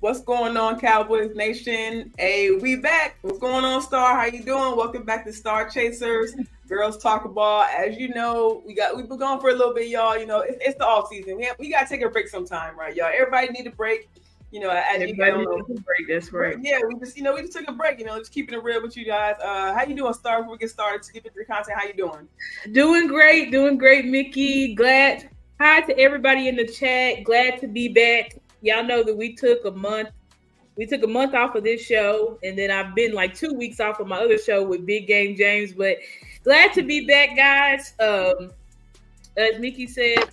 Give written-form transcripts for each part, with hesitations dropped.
What's going on, Cowboys Nation? Hey, we back. What's going on, Star? How you doing? Welcome back to StarChasers. Girls talk ball. As you know, we've been gone for a little bit, y'all. You know, it's the off season. We gotta take a break sometime, right, y'all? Everybody need a break. You know, as you guys know, break. That's right. Yeah, we just took a break. You know, just keeping it real with you guys. How you doing, Star? Before we get started, to get into your content, how you doing? Doing great, Mickey. Hi to everybody in the chat. Glad to be back. Y'all know that we took a month off of this show, and then I've been like 2 weeks off of my other show with Big Game James. But glad to be back, guys. As Mickey said,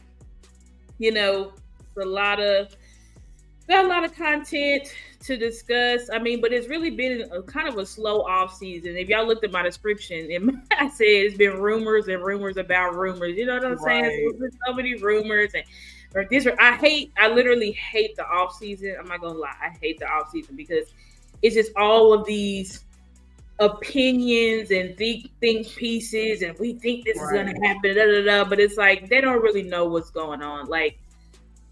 you know, got a lot of content to discuss. I mean, but it's really been kind of a slow off season. If y'all looked at my description, I said it's been rumors and rumors about rumors. You know what I'm saying? There's so many rumors and I literally hate the off season. I'm not gonna lie, I hate the off season because it's just all of these opinions and think pieces, and we think this is gonna happen, but it's like they don't really know what's going on. Like,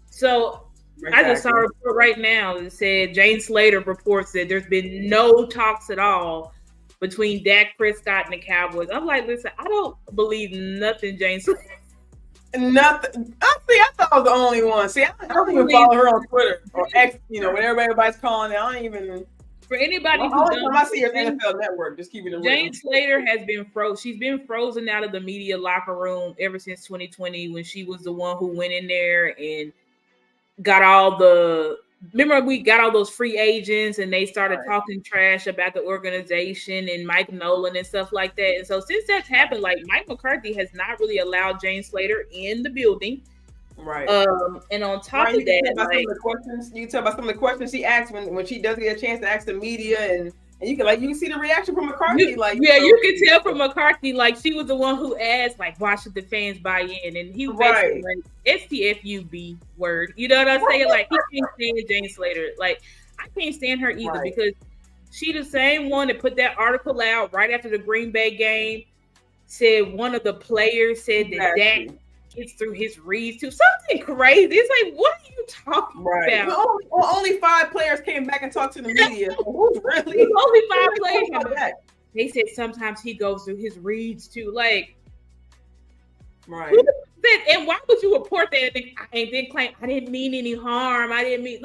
so exactly. I just saw a report right now that said Jane Slater reports that there's been no talks at all between Dak Prescott and the Cowboys. I'm like, listen, I don't believe nothing Jane Slater. Nothing. I thought I was the only one. See, I don't even follow her on Twitter or X. You know, whenever everybody's calling it, I don't even. For anybody who doesn't, I see her NFL Network. Just keeping it real. Jane Slater has been frozen. She's been frozen out of the media locker room ever since 2020, when she was the one who went in there and got all the. Remember, we got all those free agents, and they started talking trash about the organization and Mike Nolan and stuff like that. And so, since that's happened, like, Mike McCarthy has not really allowed Jane Slater in the building. Right. And on top of that, you can tell by some of the questions she asks when she does get a chance to ask the media, and you can see the reaction from McCarthy. You can tell from McCarthy, like, she was the one who asked, like, why should the fans buy in? And he was basically like, STFUB word. You know what I'm saying? Like, he can't stand Jane Slater. Like, I can't stand her either because she the same one that put that article out right after the Green Bay game, said one of the players said that Dak gets through his reads too. Something crazy. It's like, what are you talking about? Well, only 5 players came back and talked to the media. Really? Only 5 players came back. They said sometimes he goes through his reads too. Like, and why would you report that and then claim I didn't mean any harm? I didn't mean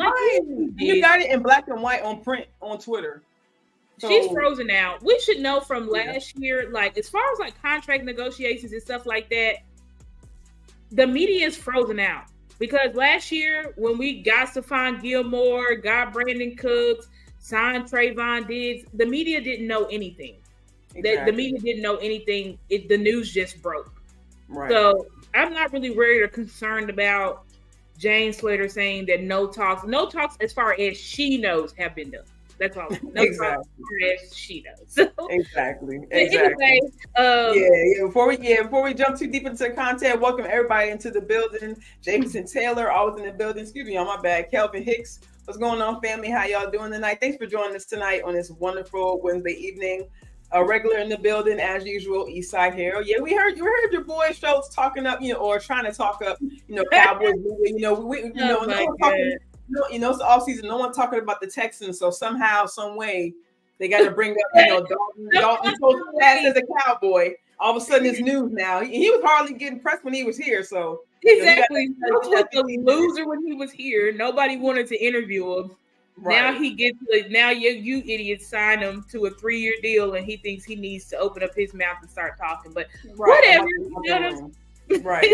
you got it in black and white on print on Twitter. So, she's frozen out. We should know from last year, like, as far as like contract negotiations and stuff like that, the media is frozen out because last year when we got Stephon Gilmore, got Brandon Cooks, signed Trayvon Diggs, the media didn't know anything. The media didn't know anything. The news just broke. Right. So I'm not really worried or concerned about Jane Slater saying that no talks as far as she knows have been done. That's all. No talks as she knows. So, exactly. Anyway, Before we jump too deep into the content, welcome everybody into the building. Jameson Taylor, always in the building. Excuse me, on my bad. Kelvin Hicks, what's going on, family? How y'all doing tonight? Thanks for joining us tonight on this wonderful Wednesday evening. A regular in the building as usual, Eastside Hero. Yeah, we heard your boy Schultz talking up, or trying to talk up, Cowboys. It's the off season. No one talking about the Texans. So somehow, some way, they got to bring up, Dalton Schultz as a Cowboy. All of a sudden, it's news now. He was hardly getting pressed when he was here. So exactly, he was a loser when he was here. Nobody wanted to interview him. Right. Now he gets you idiots sign him to a 3-year deal, and he thinks he needs to open up his mouth and start talking. But whatever. Right.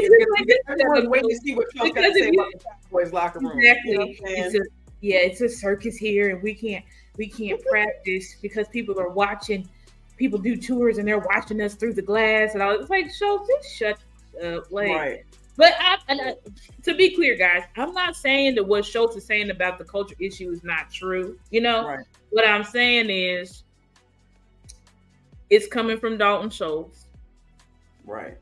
Everyone's waiting to see what Trump's going to say about the Cowboys locker room. Exactly. It's a circus here, and we can't practice because people are watching. People do tours, and they're watching us through the glass, and all. It's like, just shut up. Like, but to be clear, guys, I'm not saying that what Schultz is saying about the culture issue is not true. What I'm saying is, it's coming from Dalton Schultz. Right.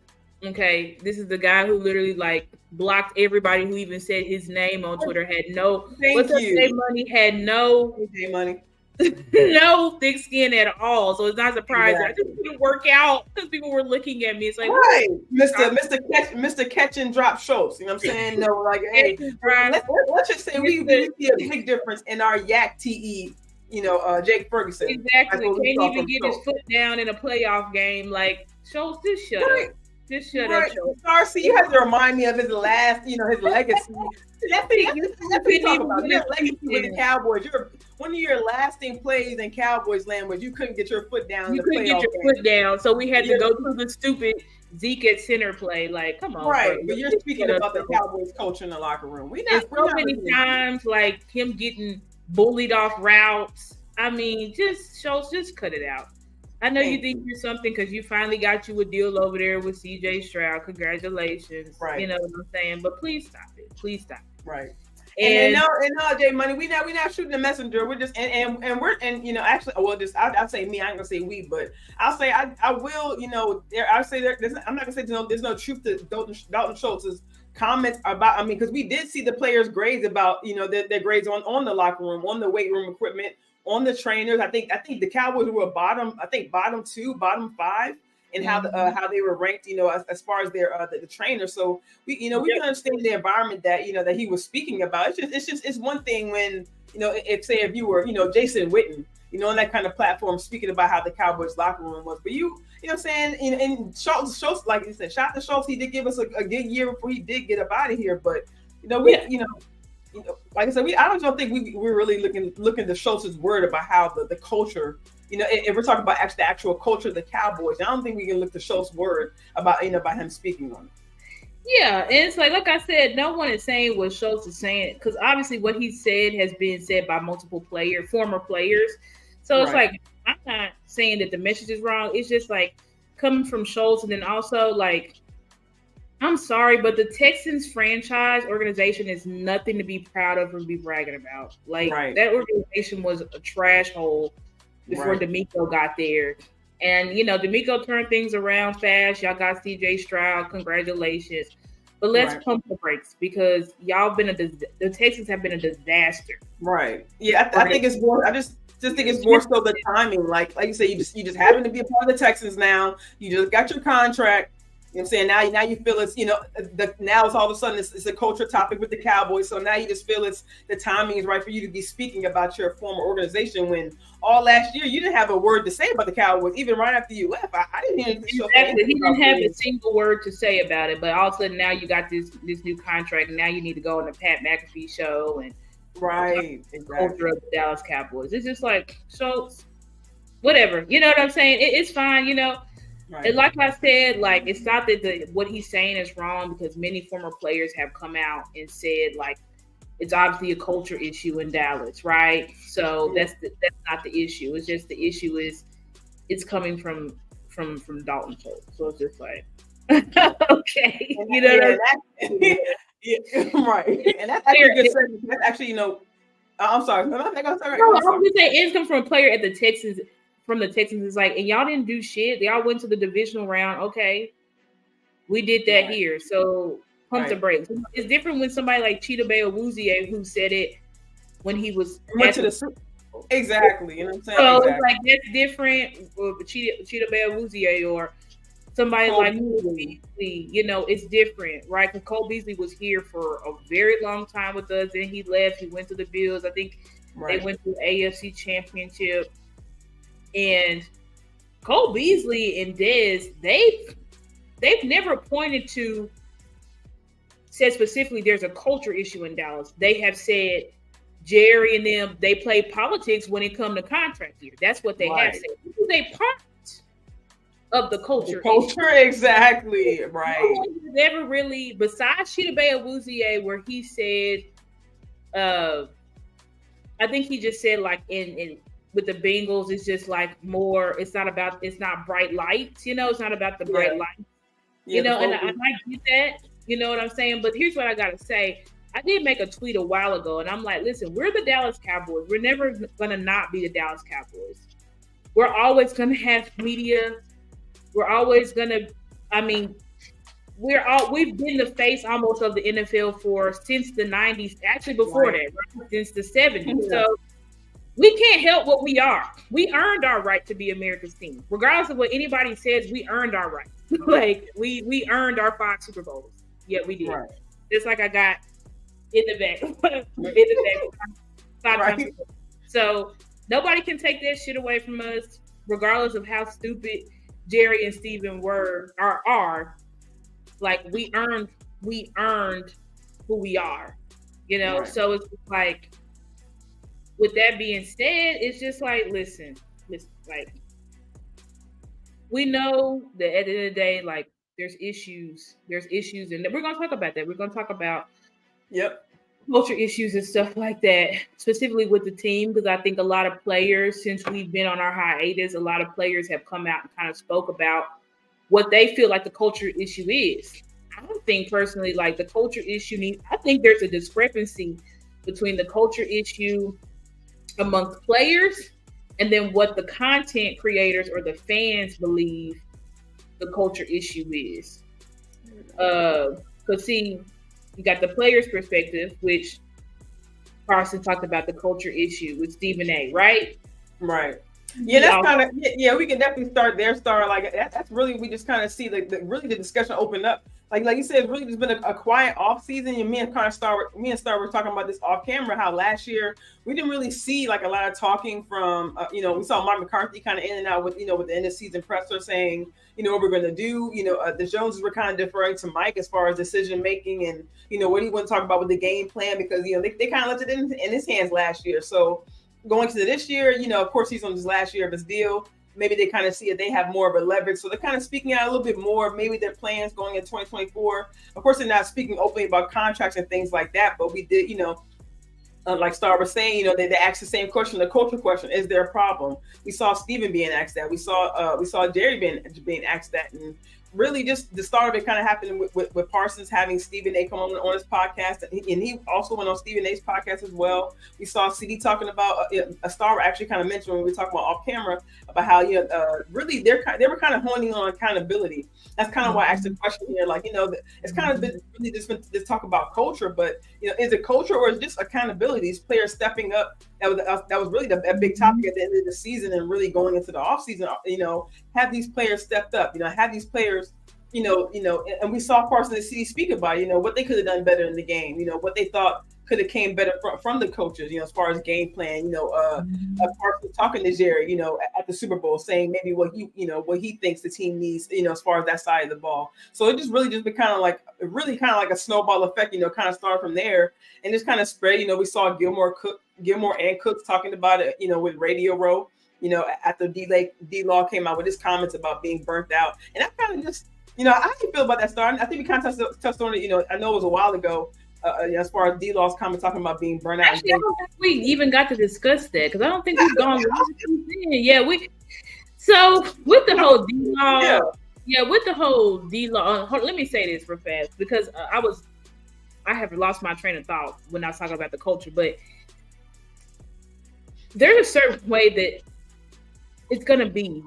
Okay, this is the guy who literally blocked everybody who even said his name on Twitter. Had no. Thank you. Money had no. Money. no thick skin at all. So it's not surprising. Exactly. I just didn't work out because people were looking at me. It's like, right, Mr. Catch and Drop Schultz. You know what I'm saying? No, like, hey, let's just say we see a big difference in our Yak TE. Jake Ferguson. Exactly. Can't even get his foot down in a playoff game. Like, Schultz, just shut up. Just shut up, Schultz. Darcy, you have to remind me of his last, his legacy. That's what you talk about. Your legacy with the Cowboys. One of your lasting plays in Cowboys land was you couldn't get your foot down. You couldn't get your foot down, so we had to go through the stupid Zeke at center play. Like, come on, right? bro. But you're speaking about the Cowboys culture in the locker room. There's so many times like him getting bullied off routes. I mean, Schultz, just cut it out. I know you think you're something because you finally got you a deal over there with CJ Stroud. Congratulations. Right. You know what I'm saying? But please stop it. Please stop it. Right. And now, J Money, we not shooting the messenger. We're just and we're actually, well, just I'll say me. I ain't gonna say we, but I'll say I will. I'll say I'm not gonna say there's no truth to Dalton Schultz's comments about. I mean, because we did see the players' grades about their grades on the locker room, on the weight room equipment, on the trainers. I think the Cowboys were bottom 2, bottom 5. And how they were ranked, as far as their the trainer. So we can understand the environment that that he was speaking about. It's one thing when if you were Jason Witten, on that kind of platform speaking about how the Cowboys locker room was, but you know what I'm saying, and Schultz, like you said, shout to Schultz, he did give us a good year before he did get up out of here. But like I said, I don't think we're really looking to Schultz's word about how the culture. If we're talking about the actual culture of the Cowboys, I don't think we can look to Schultz's word about about him speaking on it. Yeah, and it's like I said, no one is saying what Schultz is saying because obviously what he said has been said by multiple former players. So it's like I'm not saying that the message is wrong. It's just like coming from Schultz, and then also like I'm sorry, but the Texans franchise organization is nothing to be proud of or be bragging about. Like that organization was a trash hole before D'Amico got there. And, D'Amico turned things around fast. Y'all got CJ Stroud. Congratulations. But let's pump the brakes because the Texans have been a disaster. Right. Yeah, I think it's more – I just think it's more so the timing. Like you say, you just happen to be a part of the Texans now. You just got your contract. You know what I'm saying? Now you feel it's, now it's all of a sudden it's a culture topic with the Cowboys. So now you just feel the timing is right for you to be speaking about your former organization when all last year you didn't have a word to say about the Cowboys, even right after you left. I didn't hear anything. Exactly. He didn't have a single word to say about it. But all of a sudden now you got this new contract and now you need to go on the Pat McAfee show and culture of the Dallas Cowboys. It's just like, so whatever. You know what I'm saying? It's fine, Right. And like I said, like it's not that what he's saying is wrong because many former players have come out and said like it's obviously a culture issue in Dallas, right? So that's not the issue. It's just the issue is it's coming from Dalton Schultz. So it's just like okay, right. And that's actually a good segment. That's actually I'm sorry. No, I'm gonna say it's come from a player at the Texans. From the Texans is like, and y'all didn't do shit. Y'all went to the divisional round. Okay. We did that here. So pump the brakes. It's different when somebody like Cheetah Awuzie who said it when he was went to the Super Bowl. Exactly. You know what I'm saying? So it's like that's different with Cheetah Awuzie or somebody Cole like Beasley, it's different, right? Because Cole Beasley was here for a very long time with us. Then he left. He went to the Bills. I think they went to the AFC Championship. And Cole Beasley and Dez, they've never said specifically there's a culture issue in Dallas. They have said Jerry and them, they play politics when it comes to contract year. That's what they have said. This is a part of the culture. Exactly. Right. No one has ever really, besides Cheetah Awuzie, where he said, I think he just said like in with the Bengals, it's just like more, it's not bright lights, it's not about the bright lights, and I get that, you know what I'm saying? But here's what I got to say. I did make a tweet a while ago and I'm like, listen, we're the Dallas Cowboys. We're never going to not be the Dallas Cowboys. We're always going to have media. We're always going to, we've been the face almost of the NFL since the 90s, actually before that, right? Since the 70s. So we can't help what we are. We earned our right to be America's team. Regardless of what anybody says, we earned our right. Like we earned our 5 Super Bowls. Yeah, we did. Right. Just like I got in the back. Five right. times. So nobody can take that shit away from us, regardless of how stupid Jerry and Steven are. Like we earned who we are. You know, right. So it's like, with that being said, it's just like, listen, like, we know that at the end of the day, like, there's issues, and we're going to talk about that. We're going to talk about culture issues and stuff like that, specifically with the team, because I think a lot of players, since we've been on our hiatus, a lot of players have come out and kind of spoke about what they feel like the culture issue is. I think personally, like, the culture issue I think there's a discrepancy between the culture issue amongst players and then what the content creators or the fans believe the culture issue is. Because see, you got the players' perspective, which Carson talked about the culture issue with Stephen A, right? Right. Yeah, that's kind of, we can definitely start there. Like, that's really, we just kind of see the discussion open up. Like you said, it's really just been a quiet off season. And me and Star were talking about this off camera, how last year we didn't really see like a lot of talking from, we saw Mike McCarthy kind of in and out with the end of season presser saying, what we're going to do. The Joneses were kind of deferring to Mike as far as decision making and, what he wouldn't talk about with the game plan, because, they kind of left it in his hands last year. So going to this year, of course, he's on his last year of his deal. Maybe they kind of see it, they have more of a leverage. So they're kind of speaking out a little bit more, maybe their plans going in 2024. Of course, they're not speaking openly about contracts and things like that. But we did, like Star was saying, they asked the same question, the culture question, is there a problem? We saw Steven being asked that. We saw Jerry being asked that. And really just the start of it kind of happened with Parsons having Stephen A come on his podcast, and he also went on Stephen A's podcast as well. We saw CD talking about a Star actually kind of mentioned when we talked about off camera about how really they were kind of honing on accountability. That's kind of why I asked the question here. Like, it's kind of been really just talk about culture, but is it culture or is it just accountability? These players stepping up. That was really a big topic at the end of the season and really going into the offseason. Have these players stepped up? Have these players, and we saw Parsons and CD speak about, what they could have done better in the game. What they thought could have came better from the coaches. As far as game plan. Parsons talking to Jerry, at the Super Bowl, saying maybe what he thinks the team needs. As far as that side of the ball. So it just really just been kind of like a snowball effect. Kind of started from there and just kind of spread. We saw Gilmore and Cooks talking about it. With Radio Row. After D-Law came out with his comments about being burnt out. And that kind of just, how do you feel about that, Star? I think we kind of touched on it, I know it was a while ago, as far as D-Law's comment talking about being burnt out. Actually, I don't think we even got to discuss that, because I don't think we've gone. So with the whole D-Law, with the whole D-Law, let me say this real fast, because I have lost my train of thought when I was talking about the culture, but there's a certain way that it's going to be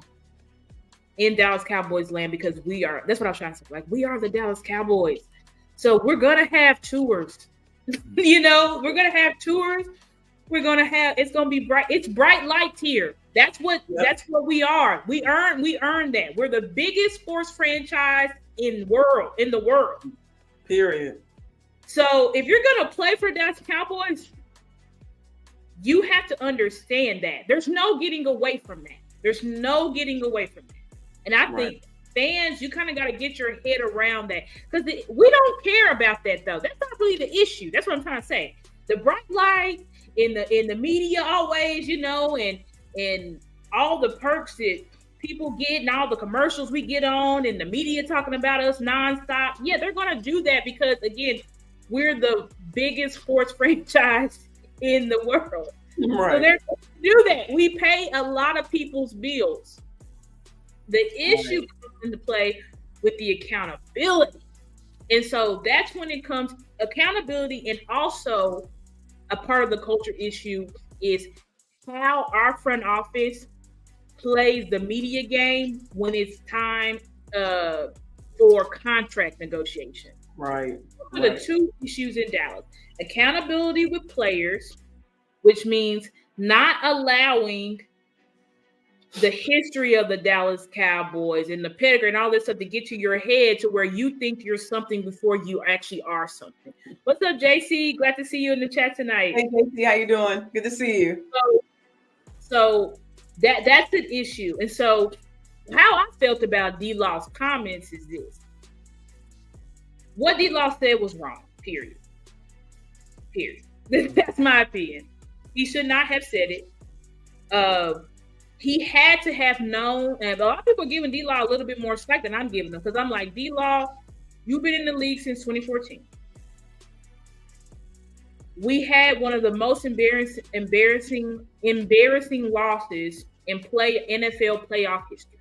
in Dallas Cowboys land, because that's what I was trying to say. Like, we are the Dallas Cowboys. So we're going to have tours, we're going to have tours. We're going to have, it's going to be bright. It's bright lights here. That's what we are. We earned that. We're the biggest sports franchise in the world. Period. So if you're going to play for Dallas Cowboys, you have to understand that. There's no getting away from that. And I think fans, you kind of got to get your head around that, because we don't care about that, though. That's not really the issue. That's what I'm trying to say. The bright light in the media always, and all the perks that people get and all the commercials we get on and the media talking about us nonstop. Yeah, they're going to do that because, again, we're the biggest sports franchise in the world. Right. So they're going to do that. We pay a lot of people's bills. The issue comes into play with the accountability. And so that's when it comes accountability, and also a part of the culture issue is how our front office plays the media game when it's time for contract negotiation. Right. Those are the two issues in Dallas. Accountability with players which means not allowing the history of the Dallas Cowboys and the pedigree and all this stuff to get to your head to where you think you're something before you actually are something. What's up, JC? Glad to see you in the chat tonight. Hey, JC, how you doing? Good to see you. So that's an issue. And so how I felt about D-Law's comments is this. What D-Law said was wrong, period. That's my opinion. He should not have said it. He had to have known, and a lot of people are giving D-Law a little bit more slack than I'm giving them, because I'm like, D-Law, you've been in the league since 2014. We had one of the most embarrassing losses in NFL playoff history.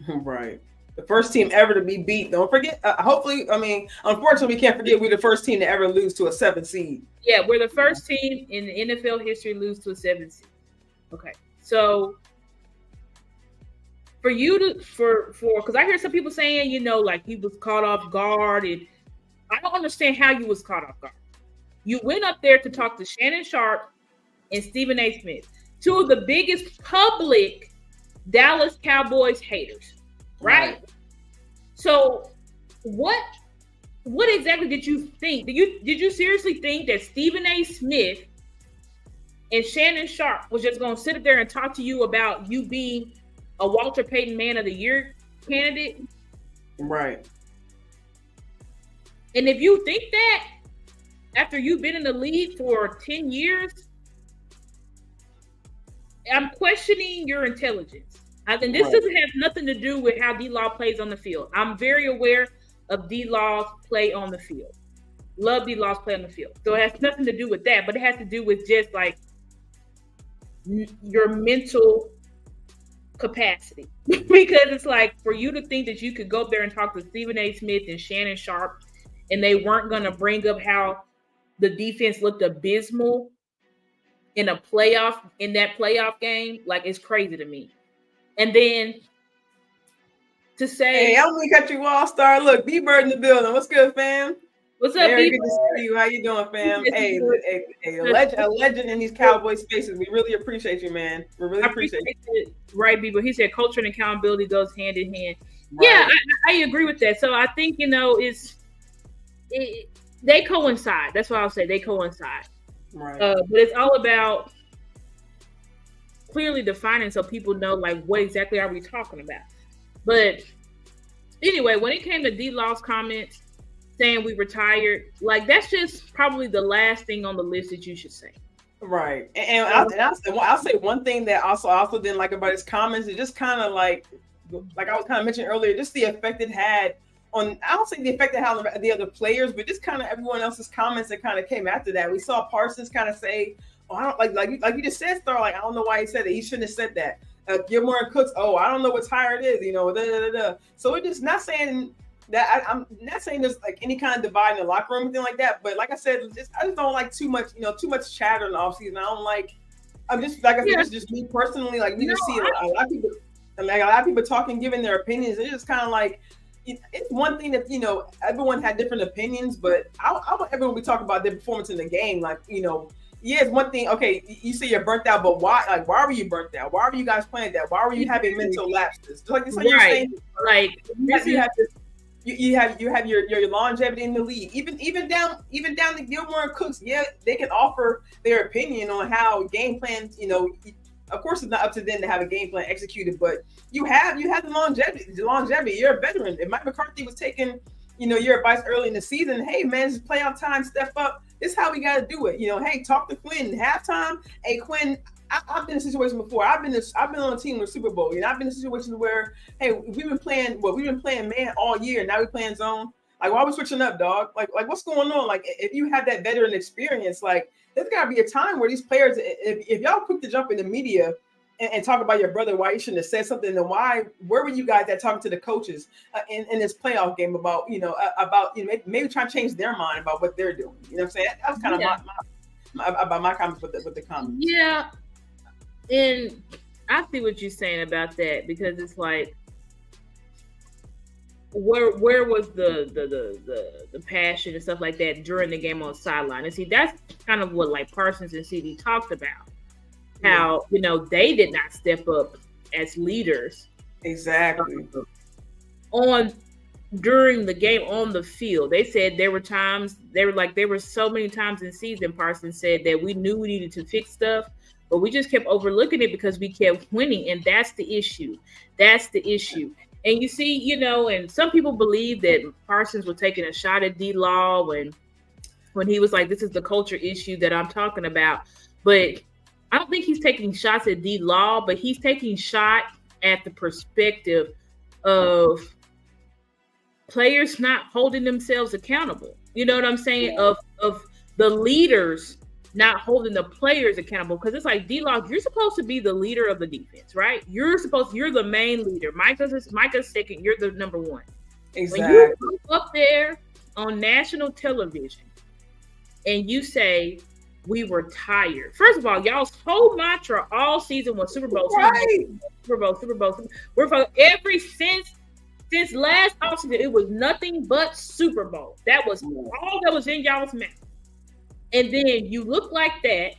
Right. The first team ever to be beat. Don't forget, unfortunately, we can't forget we're the first team to ever lose to a 7th seed. Yeah, we're the first team in the NFL history to lose to a 7th seed. Okay. So for you to, because I hear some people saying, like he was caught off guard, and I don't understand how you was caught off guard. You went up there to talk to Shannon Sharp and Stephen A. Smith, two of the biggest public Dallas Cowboys haters, right? So what exactly did you think? Did you seriously think that Stephen A. Smith and Shannon Sharp was just going to sit up there and talk to you about you being a Walter Payton Man of the Year candidate? Right. And if you think that after you've been in the league for 10 years, I'm questioning your intelligence. I think this doesn't have nothing to do with how D-Law plays on the field. I'm very aware of D-Law's play on the field. Love D-Law's play on the field. So it has nothing to do with that, but it has to do with just like your mental capacity. Because it's like for you to think that you could go up there and talk to Stephen A. Smith and Shannon Sharp and they weren't going to bring up how the defense looked abysmal in that playoff game, like it's crazy to me. And then to say, hey, I'm gonna cut you off, Star. Look, B-Bird in the building. What's good, fam? What's up, Very B-Bird? good to see you. How you doing, fam? Hey, a legend in these Cowboy spaces. We really appreciate you, man. We really appreciate you. Right, B-Bird. He said culture and accountability goes hand in hand. Right. Yeah, I agree with that. So I think they coincide. That's what I'll say. They coincide. Right. But it's all about clearly defining so people know like what exactly are we talking about. But anyway, when it came to D-Law's comments saying we retired, like that's just probably the last thing on the list that you should say. Right. And I'll say one thing that I also didn't like about his comments is just kind of like I was kind of mentioning earlier, just the effect it had on, I don't think the effect it had on the other players, but just kind of everyone else's comments that kind of came after that. We saw Parsons kind of say, "Oh, I don't like you just said, Star. Like I don't know why he said it. He shouldn't have said that." Gilmore and Cooks, "Oh, I don't know what tire it is," So we're just not saying that. I'm not saying there's like any kind of divide in the locker room or anything like that. But like I said, I just don't like too much chatter in the offseason. I don't like. I'm just like I said, it's just me personally. Like we just see a lot of people, a lot of people talking, giving their opinions. It's just kind of like. It's one thing that, everyone had different opinions, but I want everyone to be talking about their performance in the game. Like, yeah, it's one thing. Okay, you say you're burnt out, but why? Like, why were you burnt out? Why were you guys playing that? Why were you having mental lapses? Just like you're saying, like you have your longevity in the league. Even down to Gilmore and Cooks. Yeah, they can offer their opinion on how game plans. Of course, it's not up to them to have a game plan executed, but you have the longevity. You're a veteran. If Mike McCarthy was taking, your advice early in the season, hey man, it's playoff time, step up. This is how we got to do it. Hey, talk to Quinn halftime. Hey Quinn, I've been in a situation before. I've been on a team with Super Bowl. I've been in a situation where, hey, we've been playing man all year. Now we're playing zone. Like, why are we switching up, dog? Like what's going on? Like, if you have that veteran experience, like, there's got to be a time where these players, if y'all quick to jump in the media and talk about your brother, why you shouldn't have said something, then where were you guys that talking to the coaches in this playoff game about, maybe trying to change their mind about what they're doing? You know what I'm saying? That was kind of my comments with the comments. Yeah. And I see what you're saying about that, because it's like, where was the passion and stuff like that during the game on the sideline? And see, that's kind of what like Parsons and CD talked about. How they did not step up as leaders. Exactly. During the game on the field. They said there were so many times in season, Parsons said, that we knew we needed to fix stuff, but we just kept overlooking it because we kept winning. And that's the issue. And you see, and some people believe that Parsons was taking a shot at D-Law when he was like, this is the culture issue that I'm talking about. But I don't think he's taking shots at D-Law, but he's taking shot at the perspective of players not holding themselves accountable. You know what I'm saying? Yeah. Of the leaders not holding the players accountable. Because it's like, D-Law, you're supposed to be the leader of the defense, right? You're the main leader. Micah's second, you're the number one. Exactly. When you go up there on national television and you say, we were tired. First of all, y'all's whole mantra all season was Super Bowl. Right. Super Bowl. Since last offseason, it was nothing but Super Bowl. That was all that was in y'all's mouth. And then you look like that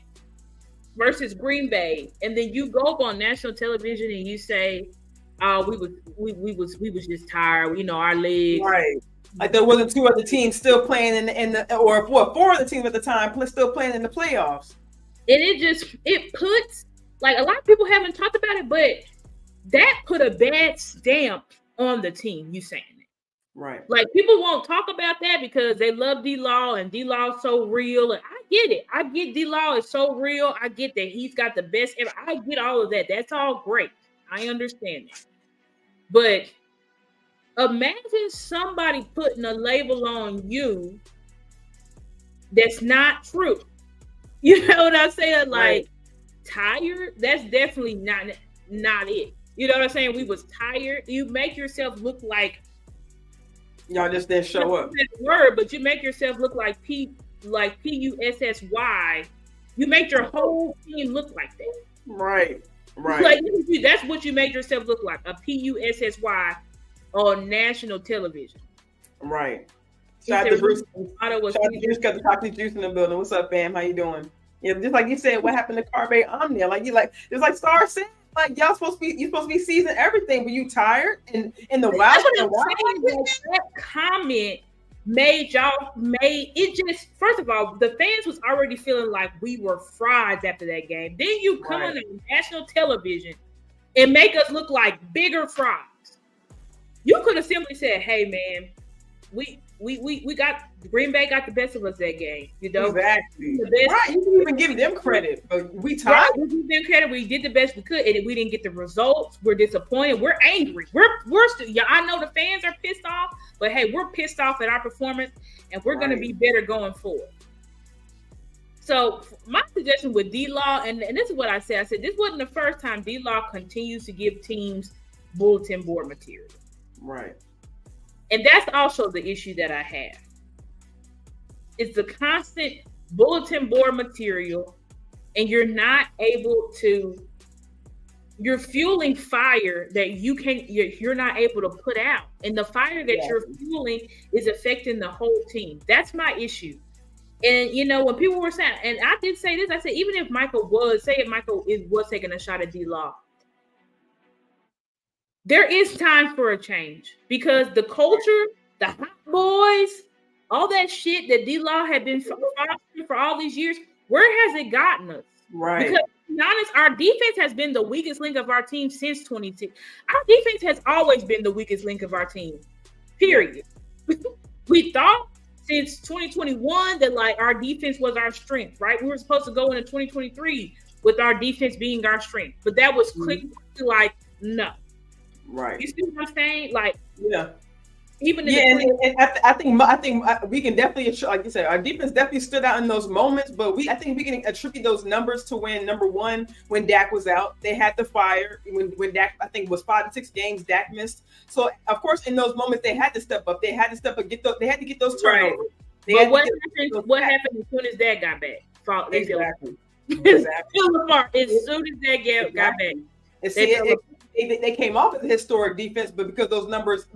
versus Green Bay, and then you go up on national television and you say, we was just tired. Our legs. Right. Like there wasn't two other teams still playing or four other teams at the time still playing in the playoffs. And it puts, like, a lot of people haven't talked about it, but that put a bad stamp on the team. You saying it, right? Like, people won't talk about that because they love D-Law and D-Law is so real. And I get it. I get D-Law is so real. I get that he's got the best ever. I get all of that. That's all great. I understand that. But imagine somebody putting a label on you that's not true. You know what I'm saying? Like, right. Tired, that's definitely not it. You know what I'm saying? We was tired. You make yourself look like y'all just didn't show up. Word, but you make yourself look like PUSSY. You make your whole team look like that. Right. Like, that's what you made yourself look like, a PUSSY on national television. Right. Shout out to Bruce. Shout out to Bruce, got the Talking Juice in the building. What's up, fam? How you doing? Yeah, just like you said, what happened to Carbe Omnia? Like it's like Star said, like you're supposed to be seasoned everything, but you tired and in the wild. That comment made it just, first of all, the fans was already feeling like we were fries after that game. Then you come on national television and make us look like bigger fries. You could have simply said, "Hey, man, we got Green Bay got the best of us that game." Exactly. Right. You didn't even give them credit, but we tired. Right. We give them credit. We did the best we could, and we didn't get the results. We're disappointed. We're angry. We're still. Yeah, I know the fans are pissed off, but hey, we're pissed off at our performance, and we're going to be better going forward. So my suggestion with D-Law, and this is what I said. I said this wasn't the first time D-Law continues to give teams bulletin board material. Right. And that's also the issue that I have. It's the constant bulletin board material, and you're not able to, you're fueling fire that you're not able to put out. And the fire that you're fueling is affecting the whole team. That's my issue. And, when people were saying, and I did say this, I said, even if Michael was taking a shot at D-Law, there is time for a change, because the culture, the hot boys, all that shit that D-Law had been fostering for all these years, where has it gotten us? Right. Because, to be honest, our defense has been the weakest link of our team since 2010. Our defense has always been the weakest link of our team, period. We thought since 2021 that, like, our defense was our strength, right? We were supposed to go into 2023 with our defense being our strength, but that was quickly like, no. Right. You see what I'm saying? Like, yeah. Even I think we can definitely, like you said, our defense definitely stood out in those moments. But I think we can attribute those numbers to when, number one, when Dak was out, they had the fire. When Dak, I think it was 5 to 6 games Dak missed. So of course, in those moments, they had to step up. They had to step up. They had to get those turnovers. Right. But what happened as soon as Dak got back? Exactly. As soon as Dak got back, and see, they came off as a historic defense, but because those numbers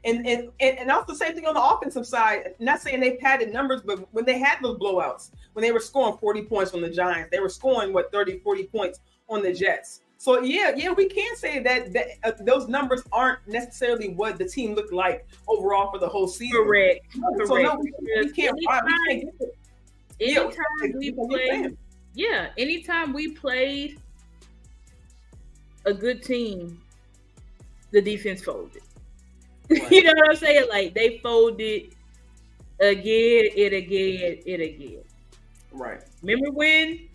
And also the same thing on the offensive side. Not saying they padded numbers, but when they had those blowouts, when they were scoring 40 points on the Giants, they were scoring 30, 40 points on the Jets. So yeah, we can say that those numbers aren't necessarily what the team looked like overall for the whole season. Correct. So no, we can't. Anytime we played a good team, the defense folded. Right. You know what I'm saying? Like they folded again. Right. Remember when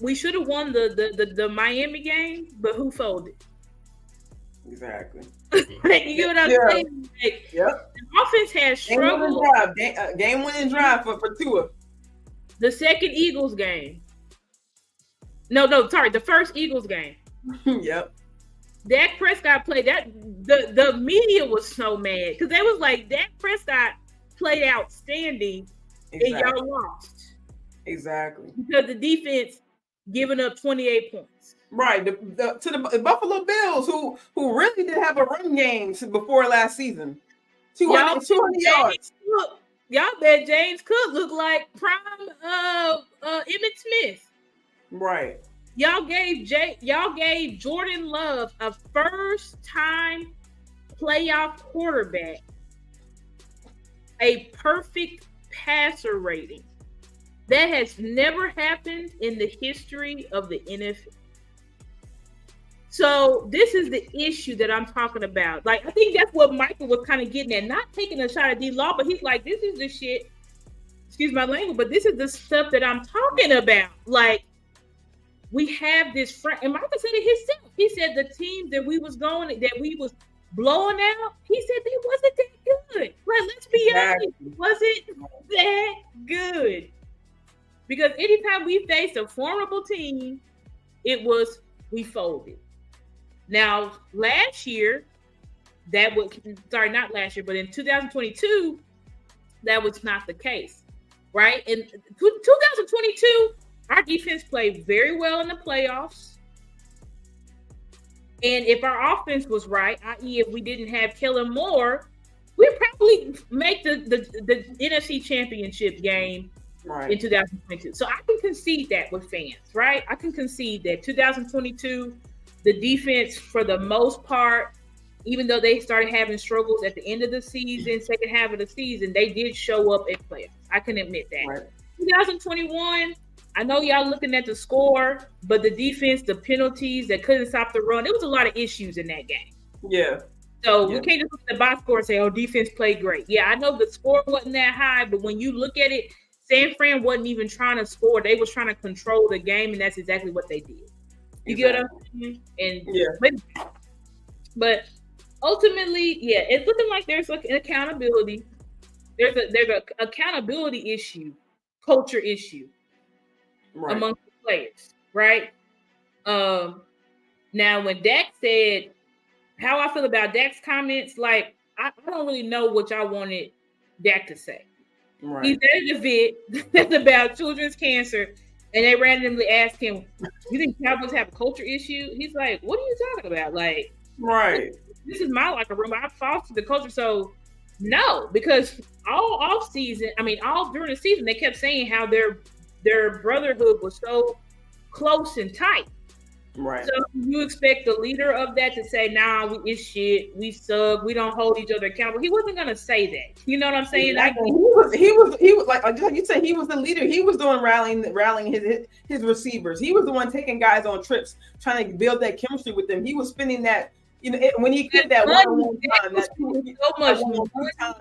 we should have won the Miami game, but who folded? Exactly. You get what I'm saying? Like, yep. The offense has struggled. Game-winning drive for Tua. The second Eagles game. The first Eagles game. Yep. Dak Prescott played that. The media was so mad because they was like, Dak Prescott played outstanding, and y'all lost. Exactly. Because the defense giving up 28 points. Right. To the Buffalo Bills, who really did have a run game before last season. 200 yards. Y'all bet James Cook looked like prime Emmitt Smith. Right. Y'all gave Jordan Love a first-time playoff quarterback a perfect passer rating. That has never happened in the history of the NFL. So this is the issue that I'm talking about. Like, I think that's what Michael was kind of getting at. Not taking a shot at D-Law, but he's like, this is the shit, excuse my language, but this is the stuff that I'm talking about. Like, we have this and Michael said it himself. He said the teams that we was blowing out, he said they wasn't that good. Like, let's be honest, wasn't that good. Because anytime we faced a formidable team, we folded. Now, last year, not last year, but in 2022, that was not the case, right? In 2022, our defense played very well in the playoffs. And if our offense was right, i.e. if we didn't have Kellen Moore, we'd probably make the NFC Championship game in 2022. So I can concede that with fans, right? I can concede that 2022, the defense, for the most part, even though they started having struggles at the end of the season, second half of the season, they did show up at playoffs. I can admit that. Right. 2021, I know y'all looking at the score, but the defense, the penalties that couldn't stop the run, there was a lot of issues in that game. Yeah. So we can't just look at the box score and say, oh, defense played great. Yeah, I know the score wasn't that high, but when you look at it, San Fran wasn't even trying to score. They was trying to control the game, and that's exactly what they did. You get what I'm saying? And but ultimately, it's looking like there's like an accountability. There's a accountability issue, culture issue among the players, right? Now when Dak said how I feel about Dak's comments, like I don't really know what y'all wanted Dak to say. Right. He did a vid that's about children's cancer, and they randomly asked him, "You think Cowboys have a culture issue?" He's like, "What are you talking about? Like, this is my locker room. I fostered the culture." So, no, because all during the season, they kept saying how their brotherhood was so close and tight. Right. So you expect the leader of that to say, "Nah, it's shit. We suck. We don't hold each other accountable." He wasn't gonna say that. You know what I'm saying? Exactly. He was like you said, he was the leader. He was doing rallying his receivers. He was the one taking guys on trips, trying to build that chemistry with them. He was spending that. When he did that one time,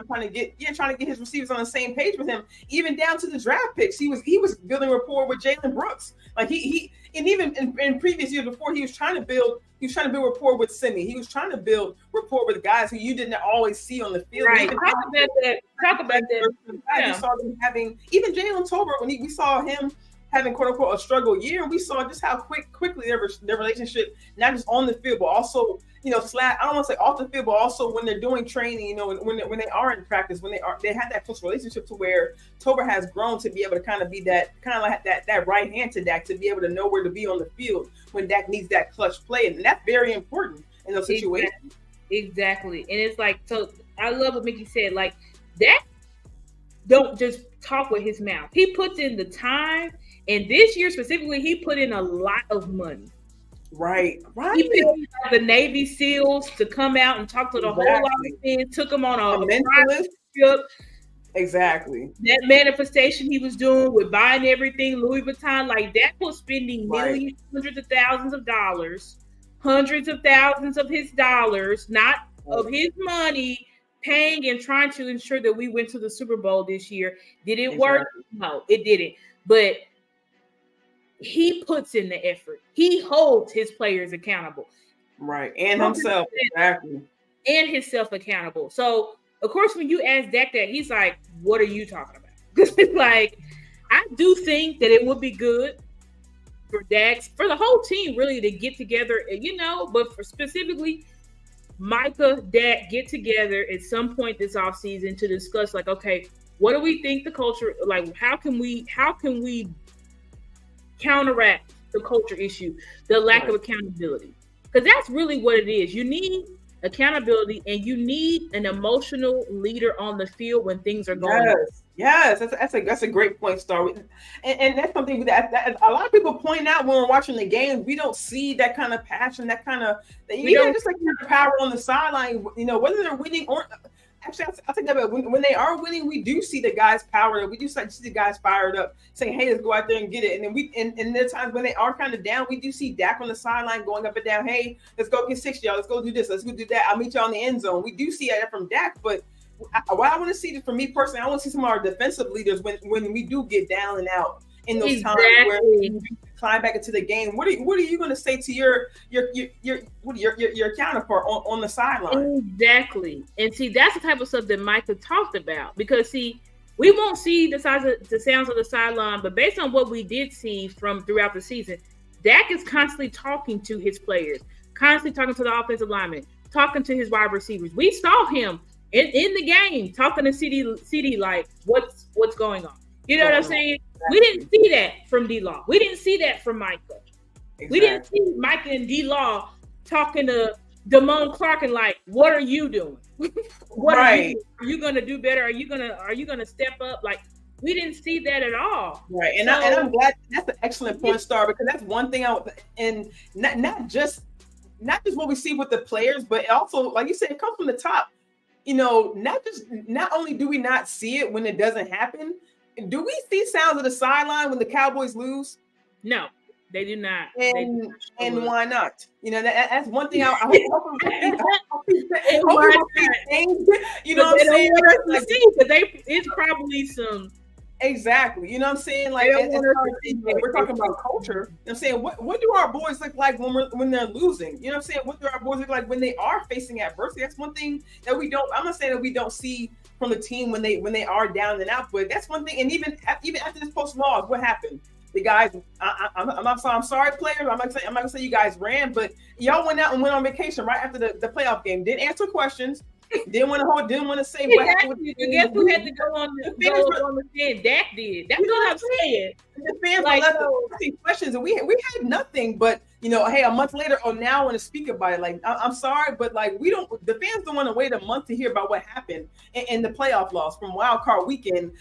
trying to get his receivers on the same page with him, even down to the draft picks. He was building rapport with Jalen Brooks. Like he and even in previous years before, he was trying to build rapport with Simi. He was trying to build rapport with guys who you didn't always see on the field. Right. Talk about that. You saw them having, even Jalen Tolbert, when we saw him having quote unquote a struggle year, and we saw just how quickly their relationship, not just on the field, but also, I don't want to say off the field, but also when they're doing training, when they are in practice, they have that close relationship to where Tolbert has grown to be able to kind of like that right hand to Dak, to be able to know where to be on the field when Dak needs that clutch play, and that's very important in those situations. Exactly. And it's like, so I love what Mickey said. Like, that don't just talk with his mouth. He puts in the time. And this year specifically, he put in a lot of money. Right. He picked the Navy SEALs to come out and talk to the whole lot of things, took them on a private trip. Exactly. That manifestation he was doing with buying everything, Louis Vuitton, like that was spending millions, hundreds of thousands of dollars, hundreds of thousands of his dollars, not of his money, paying and trying to ensure that we went to the Super Bowl this year. Did it work? No, it didn't. But he puts in the effort. He holds his players accountable. Right. And himself. Exactly. And himself accountable. So, of course, when you ask Dak that, he's like, what are you talking about? Because it's like, I do think that it would be good for Dak, for the whole team, really, to get together, but for specifically Micah, Dak, get together at some point this offseason to discuss, like, okay, what do we think the culture, like, how can we counteract the culture issue, the lack of accountability? Because that's really what it is. You need accountability, and you need an emotional leader on the field when things are going. Yes, that's a great point, Star. And that's something that a lot of people point out when we're watching the game. We don't see that kind of passion, that kind of just like power on the sideline. Whether they're winning or. Actually, I think that when they are winning, we do see the guys powered up. We do see the guys fired up, saying, "Hey, let's go out there and get it." And then and there are times when they are kind of down, we do see Dak on the sideline going up and down. Hey, let's go get 6 y'all. Let's go do this. Let's go do that. I'll meet y'all in the end zone. We do see that from Dak, but what I want to see for me personally, I want to see some of our defensive leaders when we do get down and out in those times where we climb back into the game. What are you going to say to your counterpart on the sideline? Exactly. And see, that's the type of stuff that Micah talked about, because see, we won't see the sounds of the sideline, but based on what we did see from throughout the season, Dak is constantly talking to his players, constantly talking to the offensive linemen, talking to his wide receivers. We saw him in the game talking to CD like, what's going on? You know what I'm saying? Exactly. We didn't see that from D-Law. We didn't see that from Micah. Exactly. We didn't see Micah and D-Law talking to Damone Clark and like, what are you doing? Are you gonna do better? Are you gonna step up? Like, we didn't see that at all. Right. And I'm glad that's an excellent point, Star, because that's one thing and not just what we see with the players, but also, like you said, it comes from the top. Not only do we not see it when it doesn't happen, do we see sounds of the sideline when the Cowboys lose? No, they do not. And why not? That's one thing I hope you know what I'm saying? It's probably some. Exactly. You know what I'm saying? Like, we're talking about culture. I'm saying, what do our boys look like when they're losing? You know what I'm saying? What do our boys look like when they are facing adversity? That's one thing that we don't. I'm not saying that we don't see from the team when they are down and out, but that's one thing. And even after this post loss, what happened? The guys, I'm sorry, players. I'm not gonna say you guys ran, but y'all went out and went on vacation right after the playoff game. Didn't answer questions. Didn't want to say what happened. Guess who had to go on the stand? Dak did. That's what I'm saying. The fans were left asking questions, and we had nothing. But hey, a month later, now I want to speak about it. Like, I'm sorry, but like the fans don't want to wait a month to hear about what happened in the playoff loss from Wild Card Weekend.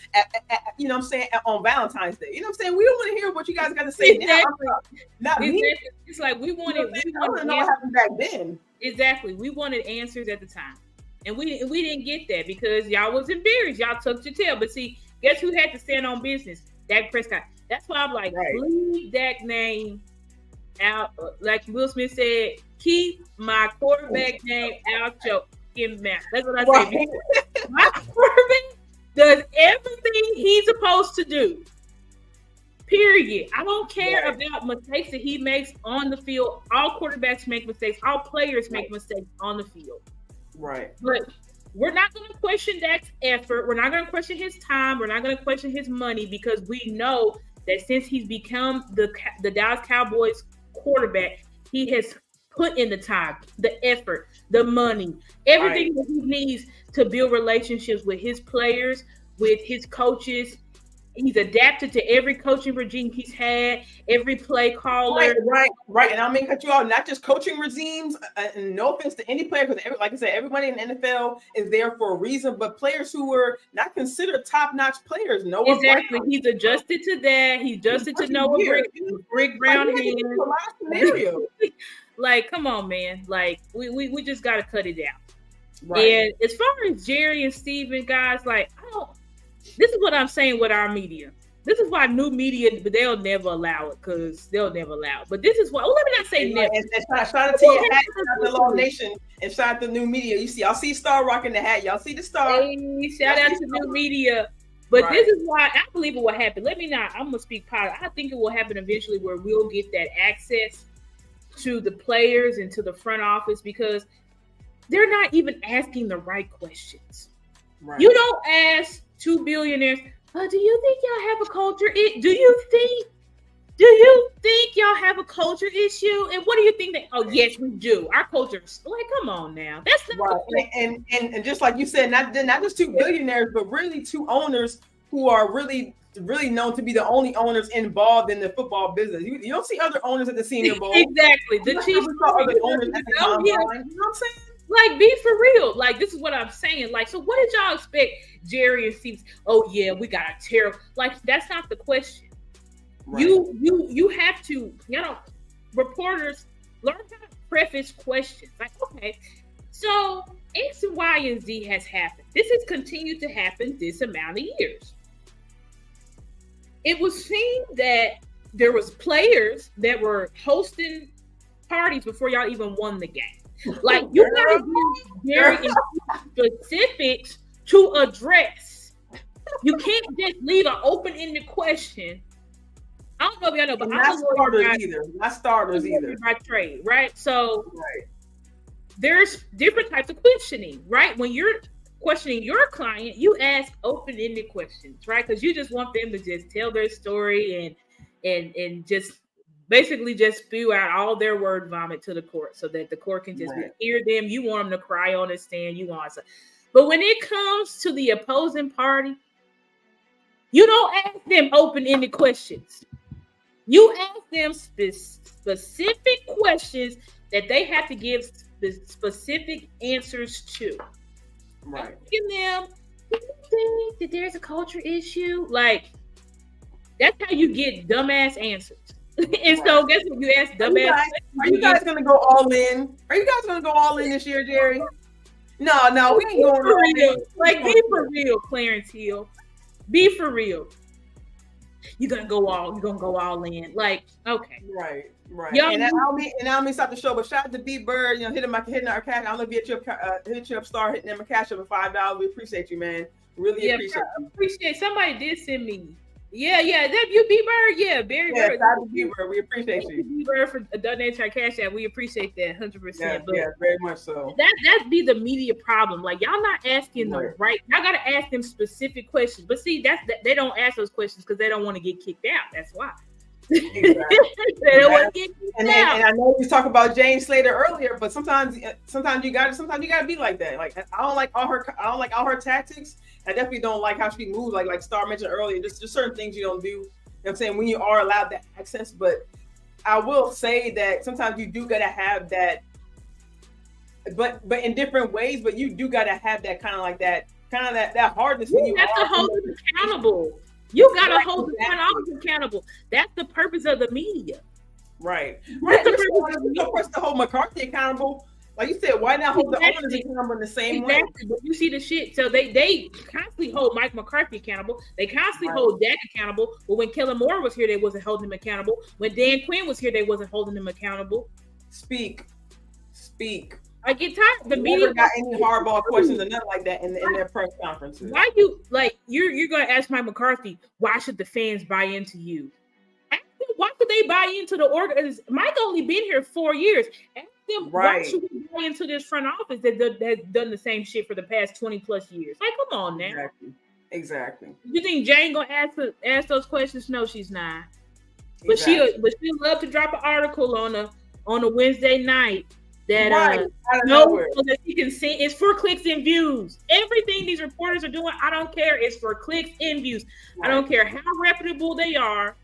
You know what I'm saying, on Valentine's Day. You know what I'm saying? We don't want to hear what you guys got to say now. Not me. It's like we wanted to know what happened back then. Exactly. We wanted answers at the time. And we didn't get that because y'all was embarrassed. Y'all tucked your tail. But see, guess who had to stand on business? Dak Prescott. That's why I'm like, leave Dak name out. Like Will Smith said, keep my quarterback name out your mouth. That's what I say. My quarterback does everything he's supposed to do. Period. I don't care about mistakes that he makes on the field. All quarterbacks make mistakes. All players make mistakes on the field. Right. But we're not going to question Dak's effort. We're not going to question his time. We're not going to question his money, because we know that since he's become the Dallas Cowboys quarterback, he has put in the time, the effort, the money, everything that he needs to build relationships with his players, with his coaches, He's adapted to every coaching regime he's had, every play caller. Right. And I mean, cut you off. Not just coaching regimes. And no offense to any player, because like I said, everybody in the NFL is there for a reason. But players who were not considered top-notch players, exactly. He's adjusted to that. He's adjusted to Noah Brick Brown hands. A lot of scenarios. Like, come on, man. Like, we just got to cut it out. Right. And as far as Jerry and Steven, guys, like, this is what I'm saying with our media. This is why new media, but they'll never allow it because they'll never allow it. But this is why, let me not say never. And shout out to your hat, the Law Nation, and shout out to new media. Y'all see Star rocking the hat. Y'all see the Star. Hey, shout out to new media. But this is why I believe it will happen. I'm going to speak positive. I think it will happen eventually where we'll get that access to the players and to the front office because they're not even asking the right questions. Right. You don't ask two billionaires, do you think y'all have a culture? Do you think y'all have a culture issue? And what do you think that? Oh, yes, we do. Our culture, like, come on now. That's not right. And just like you said, not just two billionaires, but really two owners who are really known to be the only owners involved in the football business. You don't see other owners at the Senior Bowl. Exactly. The Chiefs saw other owners at the Combine. You know what I'm saying? Like, be for real. Like, this is what I'm saying. Like, so what did y'all expect, Jerry and Steve? Oh yeah, we got a terrible. Like, that's not the question. Right. You have to, reporters learn how to preface questions. Like, okay, so X and Y and Z has happened. This has continued to happen this amount of years. It was seen that there was players that were hosting parties before y'all even won the game. Like, you gotta give very specifics to address. You can't just leave an open-ended question. I don't know if y'all know, but not starters either. By trade, right? So there's different types of questioning, right? When you're questioning your client, you ask open-ended questions, right? Because you just want them to just tell their story and just basically just spew out all their word vomit to the court so that the court can just hear them. You want them to cry on the stand. But when it comes to the opposing party, you don't ask them open-ended questions. You ask them specific questions that they have to give specific answers to. Right. Asking them, do you think that there's a culture issue? Like, that's how you get dumbass answers. And so guess what you asked dumbass? Are you guys gonna go all in? Are you guys gonna go all in this year, Jerry? No, we ain't going all in. Like, be for real, Clarence Hill. Be for real. You're gonna go all in. Like, okay. Right. And I'll me stop the show, but shout out to B Bird, hitting our cash. I don't know if you hit you up, Star, hitting them a cash up at $5. We appreciate you, man. Really appreciate somebody did send me. Yeah, that you B Bird, yeah, Barry Bird. Shout out to B Bird. We appreciate you. B Bird for donating our cash app. We appreciate that 100%. Yeah, very much so. That'd be the media problem. Like, y'all not asking the right. Y'all gotta ask them specific questions. But see, they don't ask those questions because they don't want to get kicked out. That's why. Exactly. They don't want to get kicked out. And I know we talked about James Slater earlier, but sometimes you gotta be like that. Like, I don't like all her tactics. I definitely don't like how she moves, like Star mentioned earlier. Just certain things you don't do. You know what I'm saying? When you are allowed that access, but I will say that sometimes you do gotta have that, but in different ways. But you do gotta have that kind of that hardness. You have to hold them accountable. You gotta hold the front office accountable. That's the purpose of the media. Right. There's no person to hold McCarthy accountable. Like you said, why not hold the owners accountable in the same way? But you see the shit. So they constantly hold Mike McCarthy accountable. They constantly hold Dak accountable. But when Kellen Moore was here, they wasn't holding him accountable. When Dan Quinn was here, they wasn't holding him accountable. Speak. I get tired. The media never got any hardball questions or nothing like that in their press conferences. Why you're gonna ask Mike McCarthy, why should the fans buy into you? Why should they buy into the organization? Mike only been here 4 years. Ask them, why should we buy into this front office that's done the same shit for the past 20 plus years? Like, come on now. Exactly. You think Jane gonna ask those questions? No, she's not. But she'll love to drop an article on a Wednesday night that out of no, nowhere. so that you can see it's for clicks and views. Everything these reporters are doing, I don't care. It's for clicks and views. Right. I don't care how reputable they are.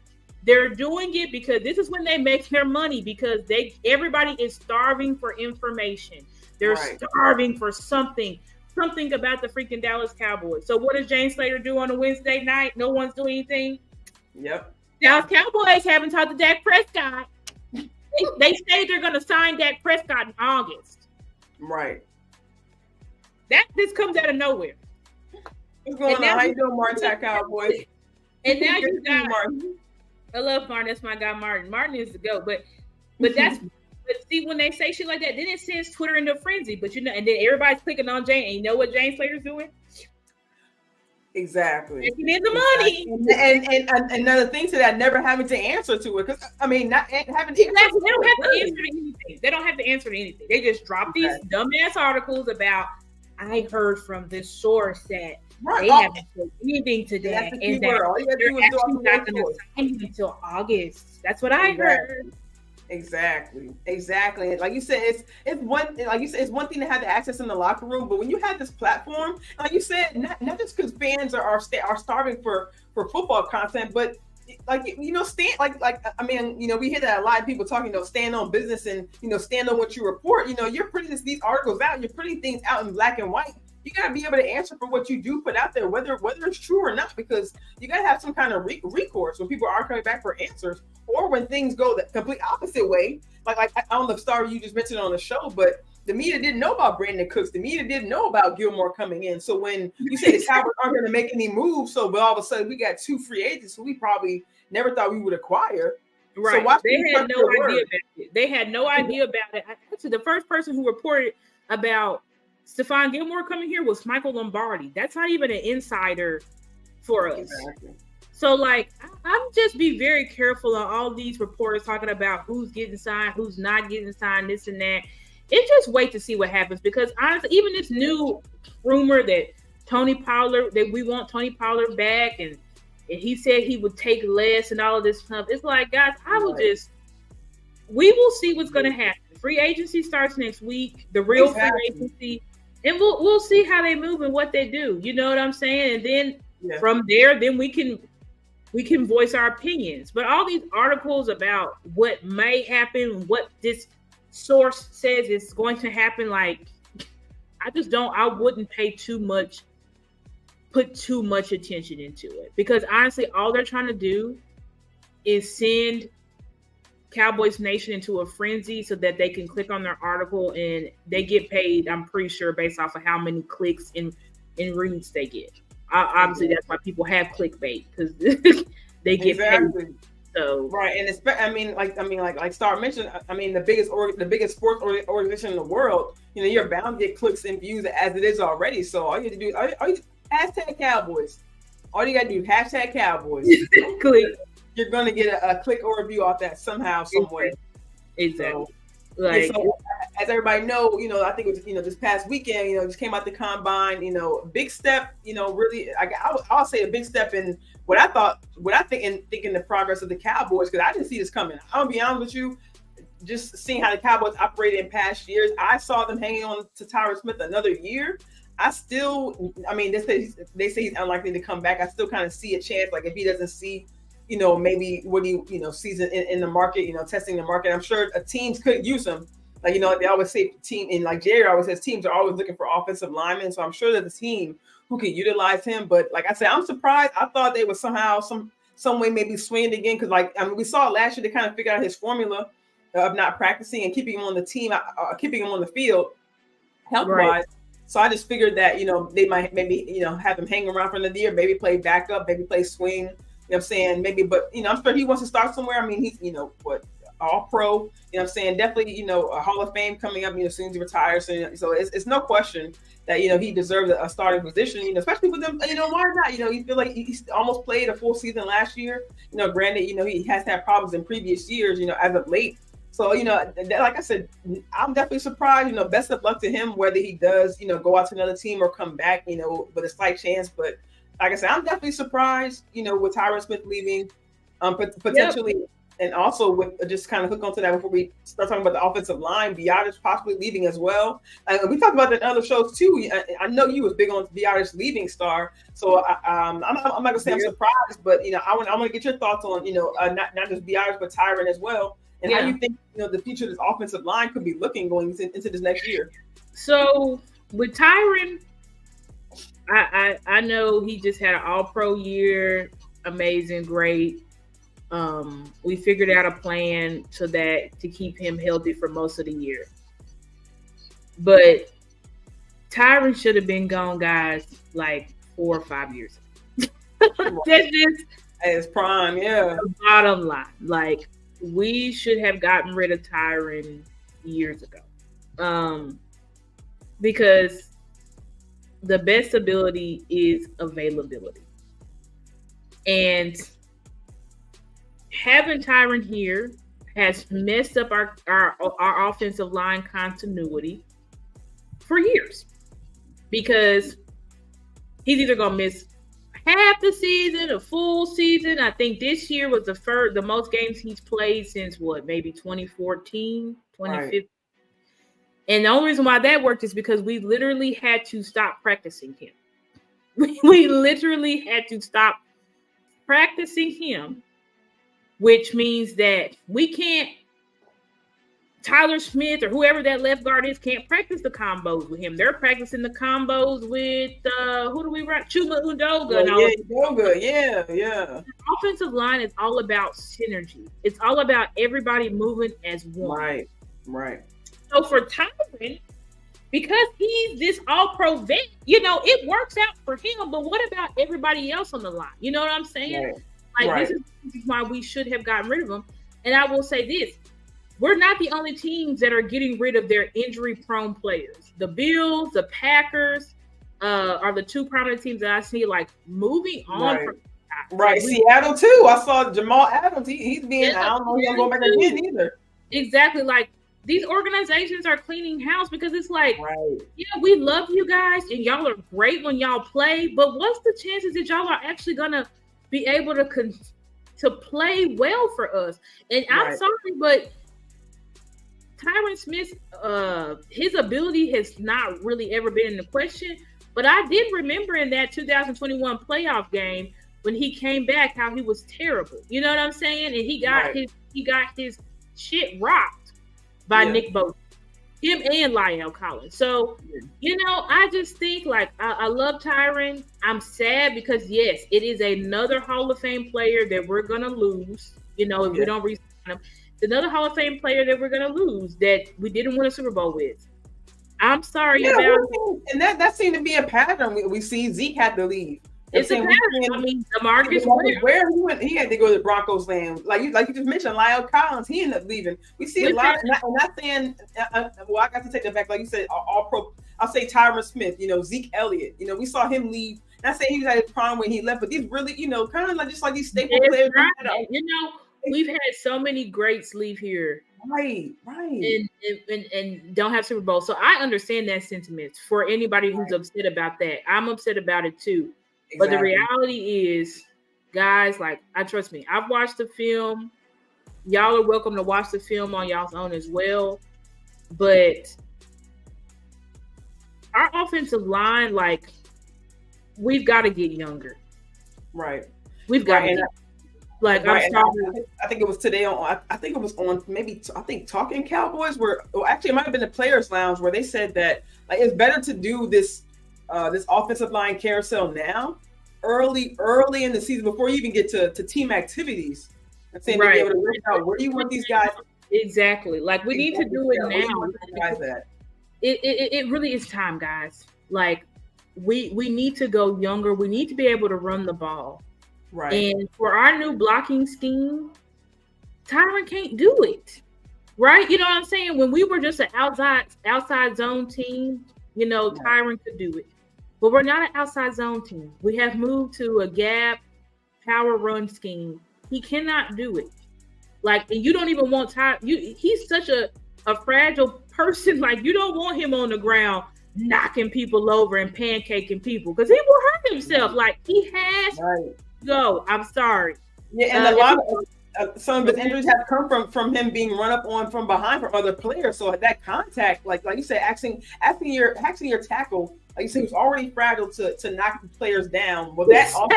They're doing it because this is when they make their money, because everybody is starving for information. They're starving for something about the freaking Dallas Cowboys. So what does James Slater do on a Wednesday night? No one's doing anything. Yep. Dallas Cowboys haven't talked to Dak Prescott. They say they're going to sign Dak Prescott in August. Right. This comes out of nowhere. What's going on? How you doing, Martin Cowboys? And now you got Martin. I love Martin. That's my guy, Martin. Martin is the GOAT. But that's but see, when they say shit like that, then it sends Twitter into a frenzy. But and then everybody's clicking on Jane. And you know what Jane Slater's doing? Exactly. Making in the money. And another thing to that, never having to answer to it. Because I mean, not having to they don't have to answer to anything. They don't have to answer to anything. They just drop these dumbass articles about, I heard from this source that they haven't said anything to that, and that they're actually not going to sign until August. That's what I heard. Exactly. Like you said, it's one. Like you said, it's one thing to have the access in the locker room, but when you have this platform, like you said, not just because fans are starving for football content, but like stand I mean, we hear that a lot of people talking, stand on business and stand on what you report. You're putting these articles out, you're putting things out in black and white. You got to be able to answer for what you do put out there, whether it's true or not, because you got to have some kind of recourse when people are coming back for answers, or when things go the complete opposite way. Like I don't know if Star you just mentioned on the show, but the media didn't know about Brandon Cooks. The media didn't know about Gilmore coming in. So when you say the Cowboys aren't going to make any moves, but all of a sudden we got 2 free agents who we probably never thought we would acquire. Right. So they had no idea about it. They had no idea about it. Actually, the first person who reported about Stephon Gilmore coming here was Michael Lombardi. That's not even an insider for us. Exactly. So, I'm just be very careful on all these reporters talking about who's getting signed, who's not getting signed, this and that. It's just wait to see what happens, because honestly, even this new rumor that that we want Tony Pollard back, and he said he would take less and all of this stuff. It's like, guys, we will see what's going to happen. Free agency starts next week, the real free agency, and we'll see how they move and what they do. You know what I'm saying? And then from there, then we can voice our opinions. But all these articles about what may happen, what this source says is going to happen, I wouldn't put too much attention into it, because honestly, all they're trying to do is send Cowboys Nation into a frenzy so that they can click on their article, and they get paid, I'm pretty sure, based off of how many clicks and reads they get. Obviously, that's why people have clickbait, because they get paid. So right, and like Star mentioned, the biggest sports organization in the world. You're bound to get clicks and views as it is already. So all you have to do, hashtag Cowboys. All you got to do, hashtag Cowboys. Click. You're going to get a click or review off that somehow, some way. Exactly. So as everybody know, I think it was, this past weekend, just came out the combine, big step, really, I'll say a big step in what I think in the progress of the Cowboys, because I didn't see this coming. I'll be honest with you, just seeing how the Cowboys operated in past years, I saw them hanging on to Tyron Smith another year. They say he's unlikely to come back. I still kind of see a chance, if he doesn't see, maybe what he, sees in the market, testing the market. I'm sure teams could use him. They always say and Jerry always says, teams are always looking for offensive linemen. So I'm sure there's a team who can utilize him. But like I said, I'm surprised. I thought they would somehow, some way maybe swing again. Because we saw last year, they kind of figured out his formula of not practicing and keeping him on the team, keeping him on the field health-wise. Right. So I just figured that, they might maybe, have him hang around for another year, maybe play backup, maybe play swing. You know what I'm saying? Maybe, but, I'm sure he wants to start somewhere. I mean, he's, all pro, you know what I'm saying? Definitely, a Hall of Fame coming up, as soon as he retires. So it's no question that, he deserves a starting position, especially with them, why not? You feel like he almost played a full season last year. Granted, he has had problems in previous years, as of late. So, like I said, I'm definitely surprised, best of luck to him, whether he does, go out to another team or come back, with a slight chance. But like I said, I'm definitely surprised, with Tyron Smith leaving, potentially And also with just kind of hook onto that before we start talking about the offensive line, Biotis possibly leaving as well. And we talked about that in other shows too. I know you was big on Biotis leaving, Star. So I'm not gonna say I'm surprised, but I want to get your thoughts on not just Biotis but Tyron as well, and how you think the future of this offensive line could be looking going into this next year. So with Tyron, I know he just had an All-Pro year, amazing, great. We figured out a plan to keep him healthy for most of the year. But Tyron should have been gone, guys, like 4 or 5 years ago. That's just as prime, the bottom line. Like, we should have gotten rid of Tyron years ago. Because the best ability is availability. And having Tyron here has messed up our offensive line continuity for years, because he's either going to miss half the season, a full season. I think this year was the most games he's played since maybe 2014, 2015. Right. And the only reason why that worked is because we literally had to stop practicing him. We literally had to stop practicing him, which means that we can't, Tyler Smith or whoever that left guard is can't practice the combos with him. They're practicing the combos with, who do we run? Chuma Udoga. Udoga, yeah. The offensive line is all about synergy. It's all about everybody moving as one. Right. So for Tyron, because he's this all-pro vet, it works out for him. But what about everybody else on the line? You know what I'm saying? This is why we should have gotten rid of him. And I will say this. We're not the only teams that are getting rid of their injury-prone players. The Bills, the Packers are the two prominent teams that I see moving on from Right. Seattle, too. I saw Jamal Adams. He's being, I don't know if he'll go back again either. Exactly. These organizations are cleaning house because it's we love you guys and y'all are great when y'all play, but what's the chances that y'all are actually gonna be able to play well for us? And I'm sorry, but Tyron Smith, his ability has not really ever been in the question. But I did remember in that 2021 playoff game when he came back how he was terrible. You know what I'm saying? And he got his shit rocked by Nick Bosa, him and Lyle Collins. So, I just think I love Tyron. I'm sad because yes, it is another Hall of Fame player that we're gonna lose. If we don't re-sign him, it's another Hall of Fame player that we're gonna lose that we didn't win a Super Bowl with. I'm sorry about it. And that seemed to be a pattern. We see Zeke had to leave. It's a pattern. DeMarcus where he went, he had to go to the Broncos land. Like you just mentioned, Lyle Collins, he ended up leaving. We see a lot. I'm not saying. I got to take that back. Like you said, all pro. I'll say Tyron Smith. Zeke Elliott. We saw him leave. Not saying he was at his prime when he left, but these really, kind of just like these staple players. Right. We've had so many greats leave here. Right. And don't have Super Bowl. So I understand that sentiment for anybody who's upset about that. I'm upset about it too. Exactly. But the reality is, guys, trust me, I've watched the film. Y'all are welcome to watch the film on y'all's own as well. But our offensive line, we've got to get younger. Right. We've got to. I'm sorry. I think it was today on. I think it was on Talking Cowboys actually it might have been the Players Lounge where they said that it's better to do this offensive line carousel now, early in the season before you even get to team activities. And saying to be able to work out where do you want these guys? Exactly. We need to do it now. It really is time, guys. We need to go younger. We need to be able to run the ball. Right. And for our new blocking scheme, Tyron can't do it. Right? You know what I'm saying? When we were just an outside zone team, Tyron could do it. But we're not an outside zone team. We have moved to a gap power run scheme. He cannot do it. And you don't even want Tyron. He's such a fragile person. You don't want him on the ground knocking people over and pancaking people because he will hurt himself. He has to go. I'm sorry. Yeah, and some of his injuries have come from him being run up on from behind from other players. So that contact, like you said, asking your tackle, like you said, was already fragile to knock players down. Well, that also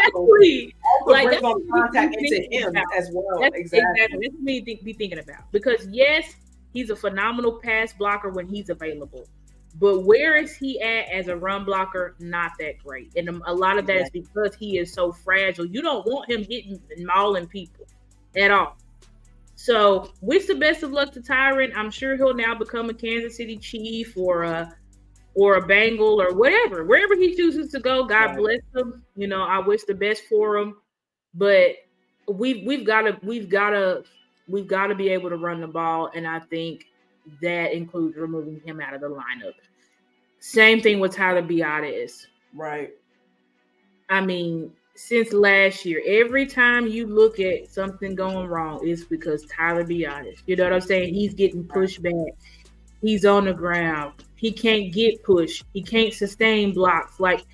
like, brings on contact into him as well. Exactly. That's what me be thinking about. Because yes, he's a phenomenal pass blocker when he's available. But where is he at as a run blocker? Not that great. And a lot of that is because he is so fragile. You don't want him hitting and mauling people at all. So wish the best of luck to Tyron. I'm sure he'll now become a Kansas City Chief or a Bengal or whatever. Wherever he chooses to go, God bless him. You know, I wish the best for him. But we've got to be able to run the ball, and I think that includes removing him out of the lineup. Same thing with Tyler Biadasz. Right. I mean, since last year, every time you look at something going wrong, it's because Tyler Biadasz. You know what I'm saying? He's getting pushed back. He's on the ground. He can't get pushed. He can't sustain blocks. Like,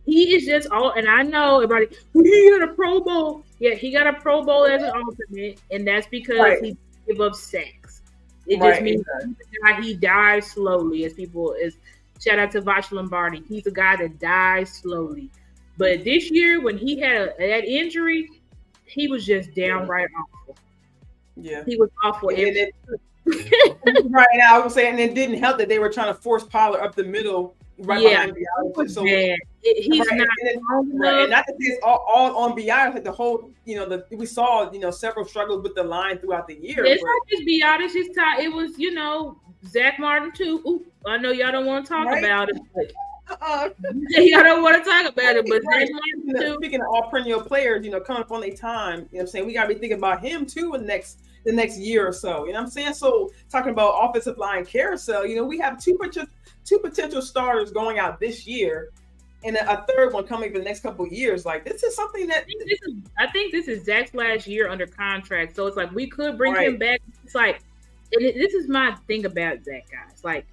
he is just all, and I know everybody, he got a Pro Bowl. Yeah, he got a Pro Bowl as an alternate, and that's because he gave up sacks. It just means he dies slowly, as shout out to Vash Lombardi. He's a guy that dies slowly. But this year, when he had that injury, he was just downright awful. Yeah. He was awful. Right now, I was saying, and it didn't help that they were trying to force Pollard up the middle behind Biadasz. So he's not long enough. And not that it's all on Biadasz, like the whole, we saw, several struggles with the line throughout the year. It's not just Biadasz. It was, Zach Martin too. Ooh, I know y'all don't want to talk about it, but y'all don't want to talk about it, but Zach Martin too. Speaking of all perennial players, coming up on their time, what I'm saying, we gotta be thinking about him too in the next year or so. You know what I'm saying? So talking about offensive line carousel, we have two potential starters going out this year, and a third one coming for the next couple of years. Like, this is something that I think this is Zach's last year under contract, so it's like we could bring him back. It's like, this is my thing about Zach, guys. Like,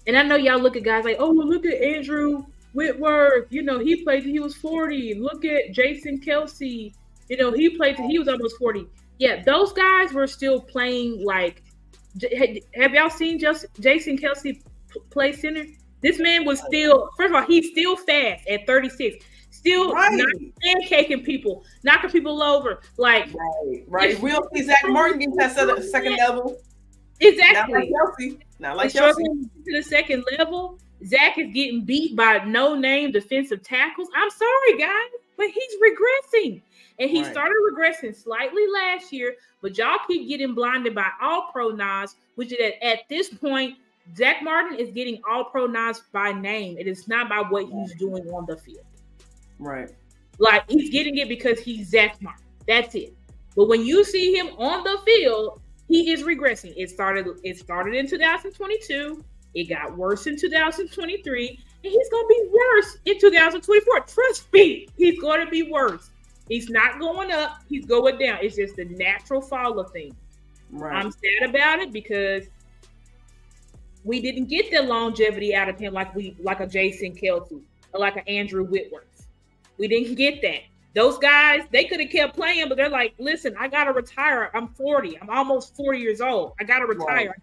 and I know y'all look at guys like, oh, well, look at Andrew Whitworth. He played till he was 40. Look at Jason Kelsey. He played till he was almost 40. Yeah, those guys were still playing like. Have y'all seen Jason Kelsey play center? This man was still. First of all, he's still fast at 36. Still pancaking people, knocking people over. Like, right. We don't see Zach Martin getting to that second level. Exactly. Not like Kelsey. To the second level, Zach is getting beat by no-name defensive tackles. I'm sorry, guys, but he's regressing. And he started regressing slightly last year, but y'all keep getting blinded by all-pro nods, which is at this point, Zach Martin is getting all-pro nods by name. It is not by what he's doing on the field. Right. Like, he's getting it because he's Zach Martin. That's it. But when you see him on the field, he is regressing. It started in 2022. It got worse in 2023. And he's going to be worse in 2024. Trust me, he's going to be worse. He's not going up. He's going down. It's just the natural fall of things. Right. I'm sad about it because we didn't get the longevity out of him like a Jason Kelsey or like an Andrew Whitworth. We didn't get that. Those guys, they could have kept playing, but they're like, listen, I got to retire. I'm 40. I'm almost 40 years old. I got to retire.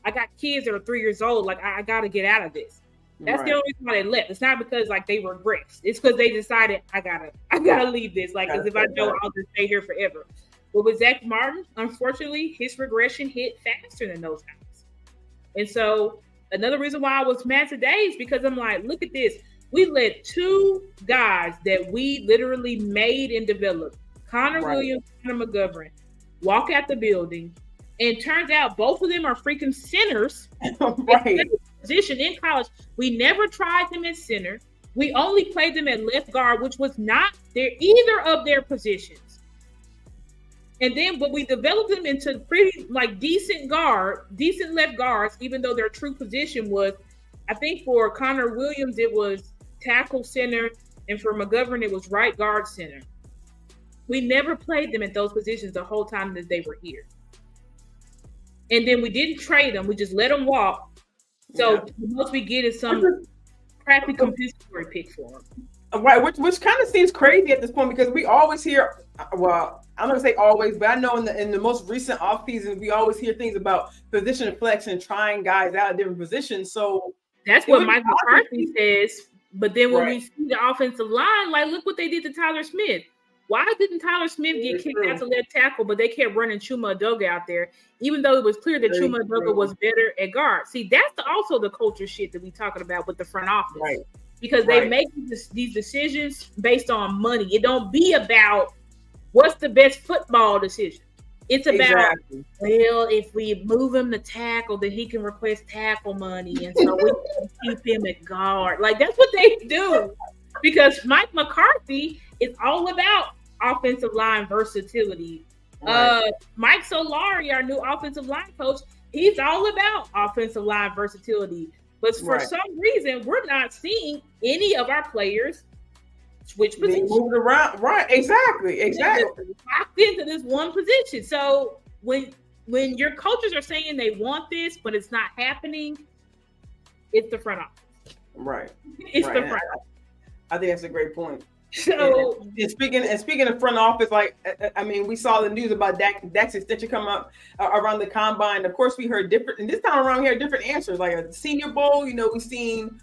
I got kids that are 3 years old. Like, I got to get out of this. That's the only reason why they left. It's not because like they regressed. It's because they decided I gotta leave this. Like, because if I don't, I'll just stay here forever. But with Zach Martin, unfortunately, his regression hit faster than those guys. And so another reason why I was mad today is because I'm like, look at this. We let two guys that we literally made and developed, Connor Williams and Connor McGovern, walk out the building, and turns out both of them are freaking centers. Position in college. We never tried them at center. We only played them at left guard, which was not either of their positions. And then, but we developed them into pretty decent left guards, even though their true position was, I think for Connor Williams, it was tackle center, and for McGovern, it was right guard center. We never played them at those positions the whole time that they were here. And then we didn't trade them. We just let them walk. So the most we get is some crappy compensatory pick for them. Right, which kind of seems crazy at this point because we always hear well, I'm gonna say always, but I know in the most recent offseason, we always hear things about position flex and trying guys out of different positions. So that's it what would be Mike McCarthy says. But then when right. we see the offensive line, like look what they did to Tyler Smith. Why didn't Tyler Smith get kicked out to left tackle, but they kept running Chuma Adoga out there, even though it was clear that Chuma Adoga was better at guard? See, that's also the culture shit that we talking about with the front office. Right. Because they make these decisions based on money. It don't be about what's the best football decision. It's about, well, if we move him to tackle, then he can request tackle money. And so we can keep him at guard. Like, that's what they do. Because Mike McCarthy is all about offensive line versatility. Right. Mike Solari, our new offensive line coach, he's all about offensive line versatility. But for some reason, we're not seeing any of our players switch positions. They moved around. Right. Exactly. Locked into this one position. So when your coaches are saying they want this, but it's not happening, it's the front office. Right. It's the front office. I think that's a great point. So and speaking of front office, like I mean, we saw the news about Dak's extension come up around the combine. Of course, we heard different, and this time around we heard different answers. Like a Senior Bowl, we've seen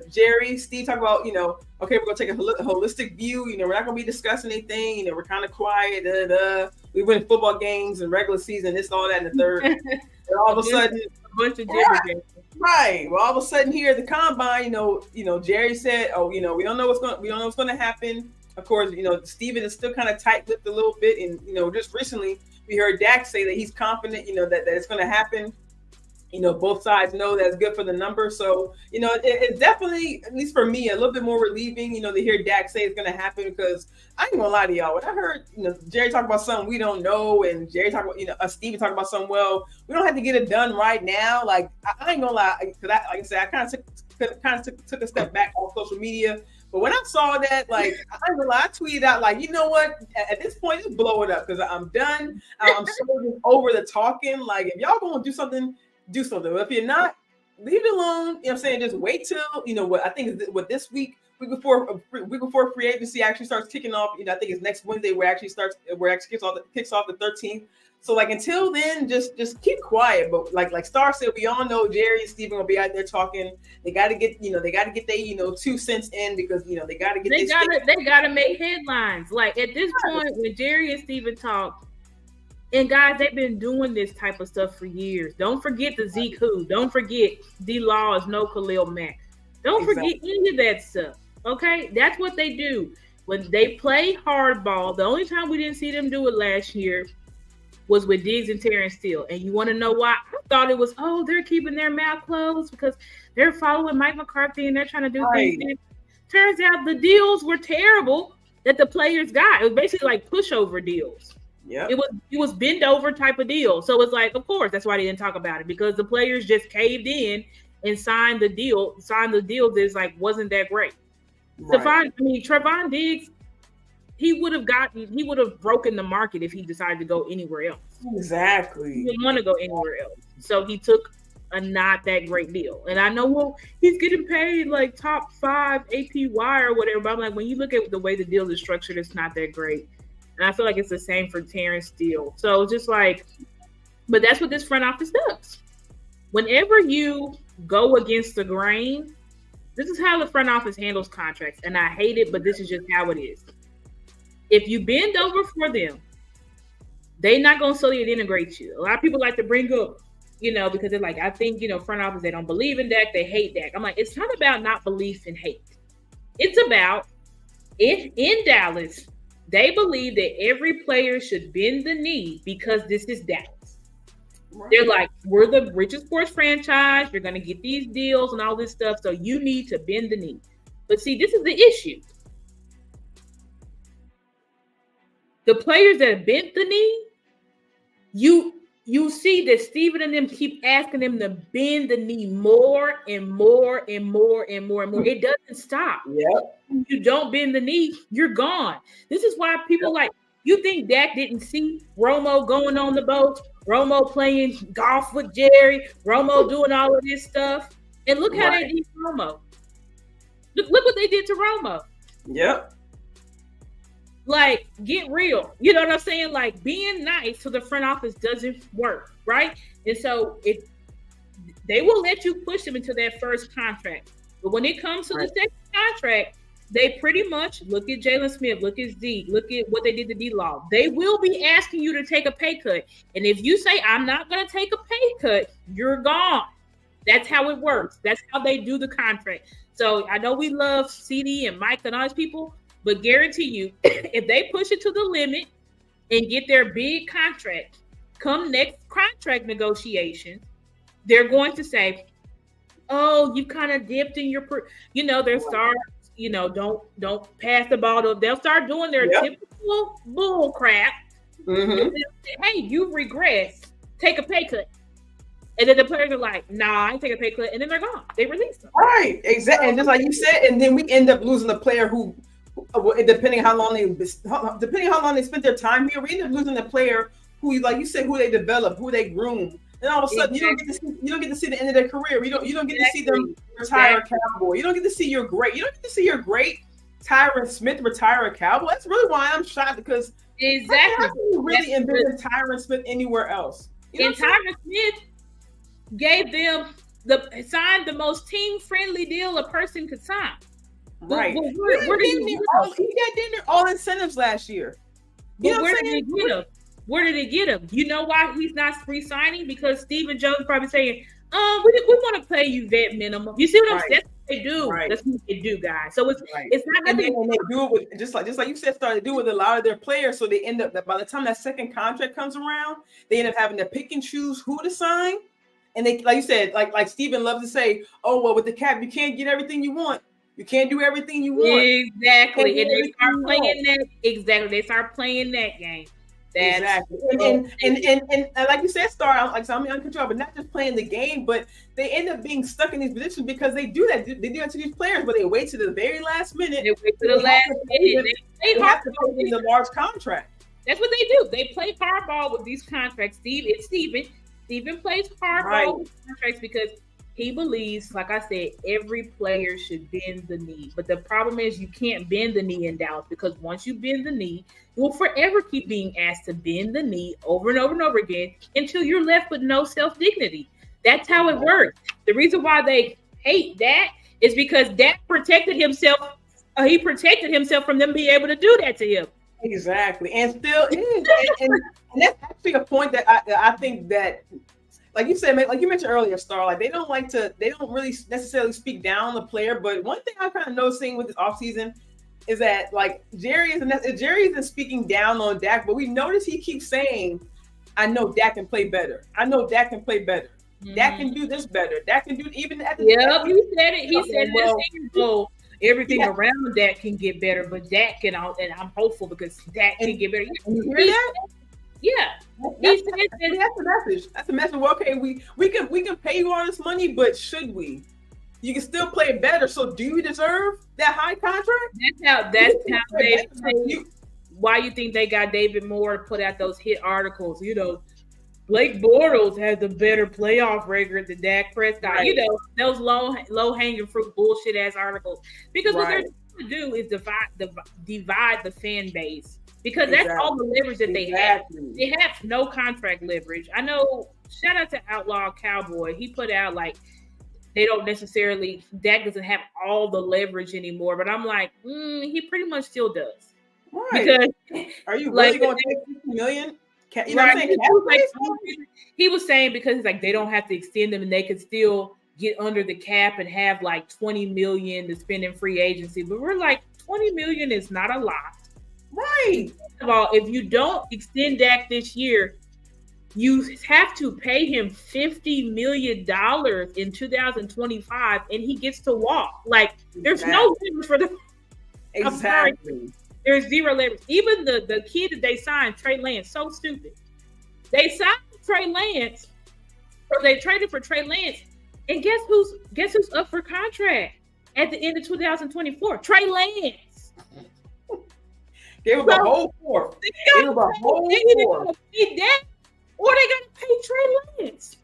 Jerry, Steve talk about okay, we're gonna take a holistic view. We're not gonna be discussing anything. We're kind of quiet. We win football games and regular season, this, all that, and the third. And all of a sudden, a bunch of games. Right. Well, all of a sudden here at the combine, Jerry said, "Oh, we don't know what's going to happen." Of course, Steven is still kind of tight-lipped a little bit, and just recently we heard Dak say that he's confident, that it's going to happen. Both sides know that's good for the number. So, it's definitely, at least for me, a little bit more relieving, to hear Dak say it's going to happen, because I ain't gonna lie to y'all. When I heard, Jerry talk about something we don't know, and Jerry talk about, Steven talk about something, well, we don't have to get it done right now. Like, I ain't gonna lie, because like I said, I kind of took a step back on social media. But when I saw that, like, I ain't gonna lie, I tweeted out, like, you know what? At this point, just blow it up, because I'm done. I'm so over the talking. Like, if y'all gonna do something. But if you're not, leave it alone. You know what I'm saying? Just wait till, what I think is what this week before free agency actually starts kicking off. I think it's next Wednesday where it kicks off the 13th. So like until then, just keep quiet. But like Star said, we all know Jerry and Steven will be out there talking. They got to get their 2 cents in, because they got to get. They got to make headlines. Like at this point, when Jerry and Steven talk. And guys, they've been doing this type of stuff for years. Don't forget the Zeke Who. Don't forget D-Law is no Khalil Mack. Don't forget any of that stuff. Okay? That's what they do. When they play hardball, the only time we didn't see them do it last year was with Diggs and Terrence Steele. And you want to know why? I thought it was, they're keeping their mouth closed because they're following Mike McCarthy and they're trying to do things. And turns out the deals were terrible that the players got. It was basically like pushover deals. Yeah, it was bend over type of deal. So it's like, of course, that's why they didn't talk about it, because the players just caved in and signed the deal that's like wasn't that great. Right. Trevon Diggs, he would have broken the market if he decided to go anywhere else. Exactly. He didn't want to go anywhere else. So he took a not that great deal. And I know, well, he's getting paid like top 5 APY or whatever. But I'm like, when you look at the way the deal is structured, it's not that great. And I feel like it's the same for Terrence Steele. So just like, but that's what this front office does. Whenever you go against the grain, this is how the front office handles contracts. And I hate it, but this is just how it is. If you bend over for them, they're not going to solely integrate you. A lot of people like to bring up, because they're like, I think, front office, they don't believe in Dak, they hate Dak. I'm like, it's not about not belief and hate. It's about, if in Dallas, they believe that every player should bend the knee because this is Dallas. Right. They're like, we're the richest sports franchise. You're going to get these deals and all this stuff. So you need to bend the knee. But see, this is the issue. The players that bent the knee, you see that Steven and them keep asking them to bend the knee more and more and more and more and more. It doesn't stop. Yep. If you don't bend the knee, you're gone. This is why people like, you think Dak didn't see Romo going on the boat, Romo playing golf with Jerry, Romo doing all of this stuff. And look how they did Romo. Look what they did to Romo. Yep. Like, get real. You know what I'm saying? Like, being nice to the front office doesn't work, right? And so if they will let you push them into that first contract. But when it comes to the second contract, they pretty much look at Jalen Smith, look at Zeke, look at what they did to D-Law. They will be asking you to take a pay cut. And if you say, I'm not going to take a pay cut, you're gone. That's how it works. That's how they do the contract. So I know we love CD and Mike and all these people, but guarantee you, if they push it to the limit and get their big contract, come next contract negotiations, they're going to say, oh, you kind of dipped in your, their stars, don't pass the ball to them. They'll start doing their typical bull crap. Mm-hmm. Say, hey, you've regressed. Take a pay cut. And then the players are like, nah, I ain't take a pay cut. And then they're gone. They release them. Right. Exactly. And just like you said, and then we end up losing the player who, depending how long they spent their time here, we end up losing the player who, like you said, who they develop, who they groom. And all of a sudden, you don't get to see the end of their career. You don't get to see them retire a Cowboy. You don't get to see your great Tyron Smith retire a Cowboy. That's really why I'm shocked, because how can you really envision Tyron Smith anywhere else? And Tyron Smith gave them signed the most team friendly deal a person could sign. Right. Where did he get all incentives last year? Where did he get him? Where did he get him? You know why he's not re-signing? Because Stephen Jones probably saying, we want to pay you vet minimum. You see what I'm saying? That's what they do. Right. That's what they do, guys. So it's not and then they do it with just like you said, started to do with a lot of their players. So they end up, by the time that second contract comes around, they end up having to pick and choose who to sign. And they, like you said, like Stephen loves to say, oh, well, with the cap, you can't get everything you want. You can't do everything you want. Exactly. And they start playing that. Exactly. They start playing that game. Exactly. And like you said, Star, like I'm uncontrolled, but not just playing the game, but they end up being stuck in these positions because they do that. They do that to these players, but they wait to the very last minute. They wait to the last minute. They have to pay them the large contract. That's what they do. They play hardball with these contracts. Steven plays hardball with contracts because he believes, like I said, every player should bend the knee. But the problem is you can't bend the knee in Dallas, because once you bend the knee, you will forever keep being asked to bend the knee over and over and over again until you're left with no self-dignity. That's how it works. The reason why they hate that is because Dak protected himself. He protected himself from them being able to do that to him. Exactly. And still, and that's actually a point that I think that, like you said, like you mentioned earlier, Star, like they don't really necessarily speak down on the player. But one thing I'm kind of noticing with this offseason is that, like, Jerry isn't speaking down on Dak, but we notice he keeps saying, I know Dak can play better. I know Dak can play better. Mm-hmm. Dak can do this better. Dak can do even at the he said it. He said this. Everything around Dak can get better, but Dak can, and I'm hopeful because Dak can get better. You hear that? Yeah. That's the message. That's the message. Well, okay, we can pay you all this money, but should we? You can still play better. So do you deserve that high contract? That's how they why you think they got David Moore to put out those hit articles? Blake Bortles has a better playoff record than Dak Prescott. Right. Those low hanging fruit bullshit ass articles. Because what they're trying to do is divide the fan base. Because that's all the leverage that they have. They have no contract leverage. I know, shout out to Outlaw Cowboy. He put out, like, they don't necessarily, Dak doesn't have all the leverage anymore. But I'm like, he pretty much still does. Right. Because, are you really going to take $50 million? You know what I'm saying? He was saying because he's like, they don't have to extend them and they could still get under the cap and have like $20 million to spend in free agency. But we're like, $20 million is not a lot. Right. First of all, if you don't extend Dak this year, you have to pay him $50 million in 2025 and he gets to walk. Like, there's no leverage for the Exactly. There's zero leverage. Even the kid that they signed, Trey Lance, so stupid. They signed Trey Lance, or they traded for Trey Lance, and guess who's up for contract at the end of 2024? Trey Lance. Gave him a whole fourth. They gave him a whole fourth. Or they gotta pay Trey Lance.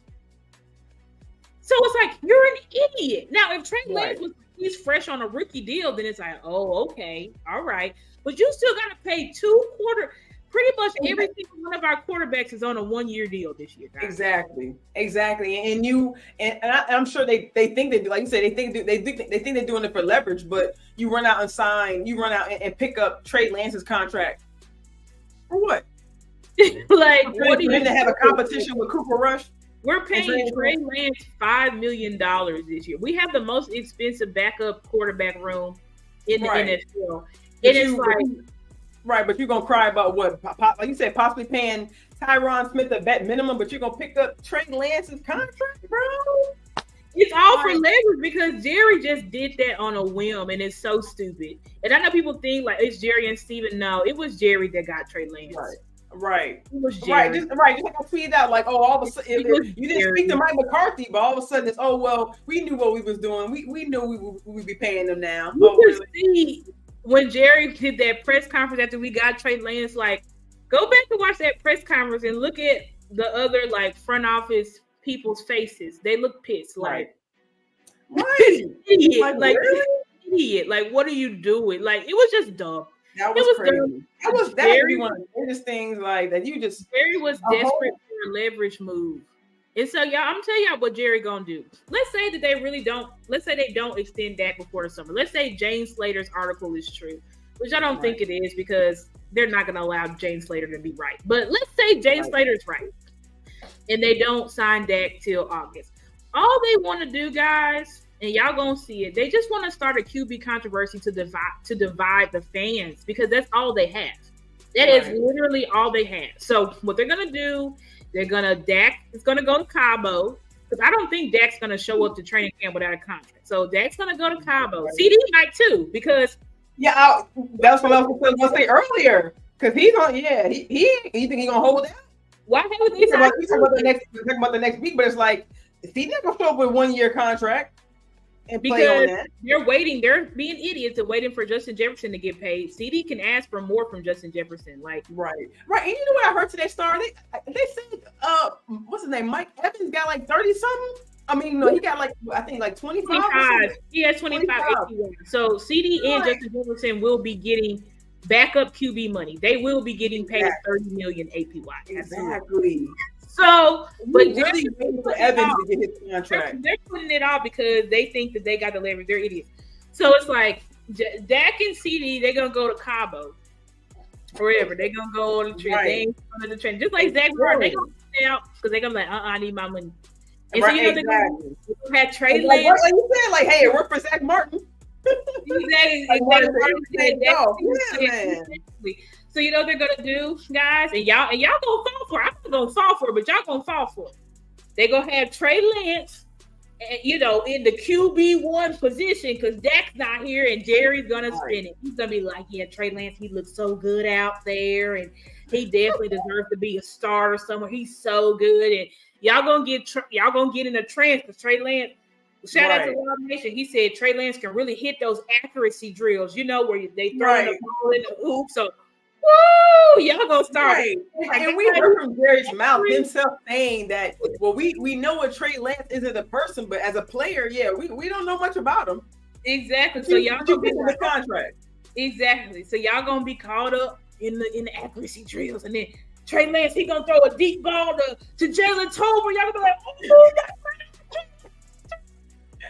So it's like, you're an idiot. Now, if Trey Lance was he's fresh on a rookie deal, then it's like, oh, okay, all right. But you still got to pay 2 quarters. Pretty much every single one of our quarterbacks is on a 1-year deal this year, guys. Exactly. And I'm sure they think they do, like you said, they think they're doing it for leverage. But you run out and pick up Trey Lance's contract for what? Like, what do you to have a competition with Cooper Rush? We're paying Trey Lance $5 million this year. We have the most expensive backup quarterback room in the NFL. It is like. Right, but you're going to cry about what? Like you said, possibly paying Tyron Smith a vet minimum, but you're going to pick up Trey Lance's contract, bro? It's all for leverage because Jerry just did that on a whim, and it's so stupid. And I know people think, like, it's Jerry and Steven. No, it was Jerry that got Trey Lance. Right. It was Jerry. Just like I tweeted out, like, oh, all of a sudden, you didn't speak to Mike McCarthy, but all of a sudden it's, oh, well, we knew what we was doing. We knew we would be paying them now. See, when Jerry did that press conference after we got Trey Lance, like, go back and watch that press conference and look at the other, like, front office people's faces. They look pissed. Like, idiot. Like, idiot. Like, what are you doing? Like, it was just dumb. That was crazy. Dumb. That was Jerry, one of the greatest things, like, that you just. Jerry was desperate for a leverage move. And so, y'all, I'm telling y'all what Jerry gonna do. Let's say that they don't extend Dak before the summer. Let's say James Slater's article is true, which I don't think it is because they're not gonna allow James Slater to be right. But let's say James Slater's right, and they don't sign Dak till August. All they want to do, guys, and y'all gonna see it, they just want to start a QB controversy to divide the fans because that's all they have. That is literally all they have. So what they're gonna do. Dak is gonna go to Cabo because I don't think Dak's gonna show up to training camp without a contract. So Dak's gonna go to Cabo. CD might too because that's what I was gonna say earlier because he's on. Yeah, he you think he's gonna hold out? Why haven't they talking about the next week? But it's like CD gonna show up with 1-year contract. And because they're waiting, they're being idiots and waiting for Justin Jefferson to get paid. CD can ask for more from Justin Jefferson, like right. And you know what I heard today, Star? They said what's his name? Mike Evans got like 30 something. I mean, no, he got like I think like 25. He has 25. So CD and Justin Jefferson will be getting backup QB money. They will be getting paid $30 million APY. Exactly. So, but really waiting for Evans to get his contract. They're putting it off because they think that they got the leverage. They're idiots. So it's like Dak and CD, they're gonna go to Cabo forever. They're gonna go on the train. They ain't going to the train. Just like Zach Martin, they gonna stay out because they're gonna be like, I need my money. And so you know they're gonna have Trey Lance. Like you said, like, hey, it worked for Zach Martin. Exactly. So you know what they're gonna do, guys, and y'all gonna fall for it. I'm not gonna fall for it, but y'all gonna fall for it. They're gonna have Trey Lance, and in the QB1 position because Dak's not here, and Jerry's gonna spin it. He's gonna be like, yeah, Trey Lance, he looks so good out there, and he definitely deserves to be a starter somewhere. He's so good, and y'all gonna get in a trance because Trey Lance. Shout out to Wild Nation. He said Trey Lance can really hit those accuracy drills, where they throw the ball in the hoop. So. Woo! Y'all gonna start. And we heard from Jerry's mouth himself saying that, well, we know what Trey Lance is as a person, but as a player, we don't know much about him. Exactly. So y'all gonna be the contract. Exactly. So y'all gonna be caught up in the accuracy drills, and then Trey Lance, he gonna throw a deep ball to Jalen Tolbert. Y'all gonna be like, oh,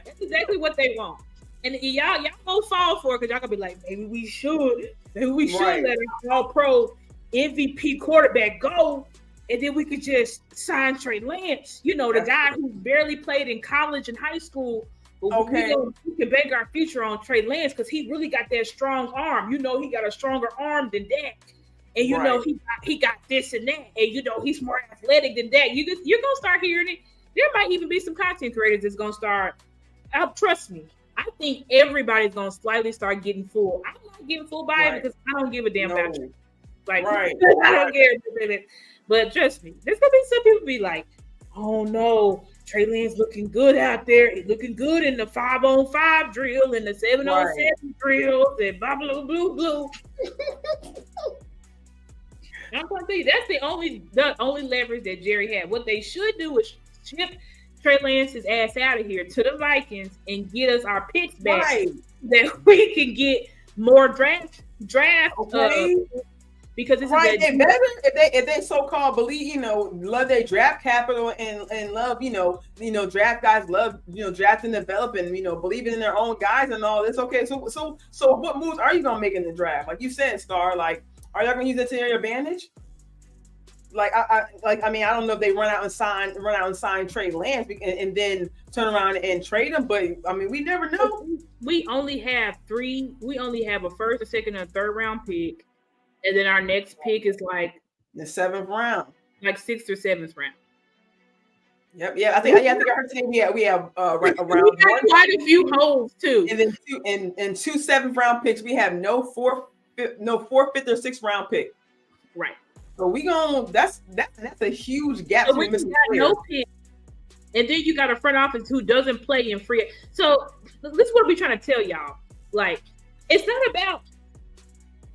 that's exactly what they want. And y'all gonna fall for it because y'all gonna be like, maybe we should let an all-pro MVP quarterback go, and then we could just sign Trey Lance. The guy who barely played in college and high school. But we can bank our future on Trey Lance because he really got that strong arm. He got a stronger arm than Dak, and he got this and that, and he's more athletic than Dak. You're gonna start hearing it. There might even be some content creators that's gonna start. Trust me. I think everybody's gonna slightly start getting fooled. I'm not getting fooled by it because I don't give a damn about you. Like, I don't care about it. But trust me, there's gonna be some people be like, "Oh no, Trey Lance looking good out there. He's looking good in the 5-on-5 drill and the 7-on-7 drills and blah blah blah blah." I'm gonna tell you that's the only leverage that Jerry had. What they should do is ship Trey Lance's ass out of here to the Vikings and get us our picks back, Right. that we can get more draft. Okay. Because this right, is they better if they so-called believe, love their draft capital and love, draft guys love, drafting, developing, believing in their own guys and all this. Okay, so what moves are you gonna make in the draft? Like you said, Star, like are y'all gonna use it to your advantage? Like I don't know if they run out and sign Trey Lance and then turn around and trade him, but I mean we never know. We only have a first, a second, and a third round pick. And then our next pick is like the 7th round, like 6th or 7th round. Yep. Yeah. I think I heard today we have around quite a few holes too. And then two 7th round picks. We have no 4th, 5th, or 6th round pick. Right. So that's a huge gap. So we got no pick. And then you got a front office who doesn't play in free. So this is what we're trying to tell y'all. Like, it's not about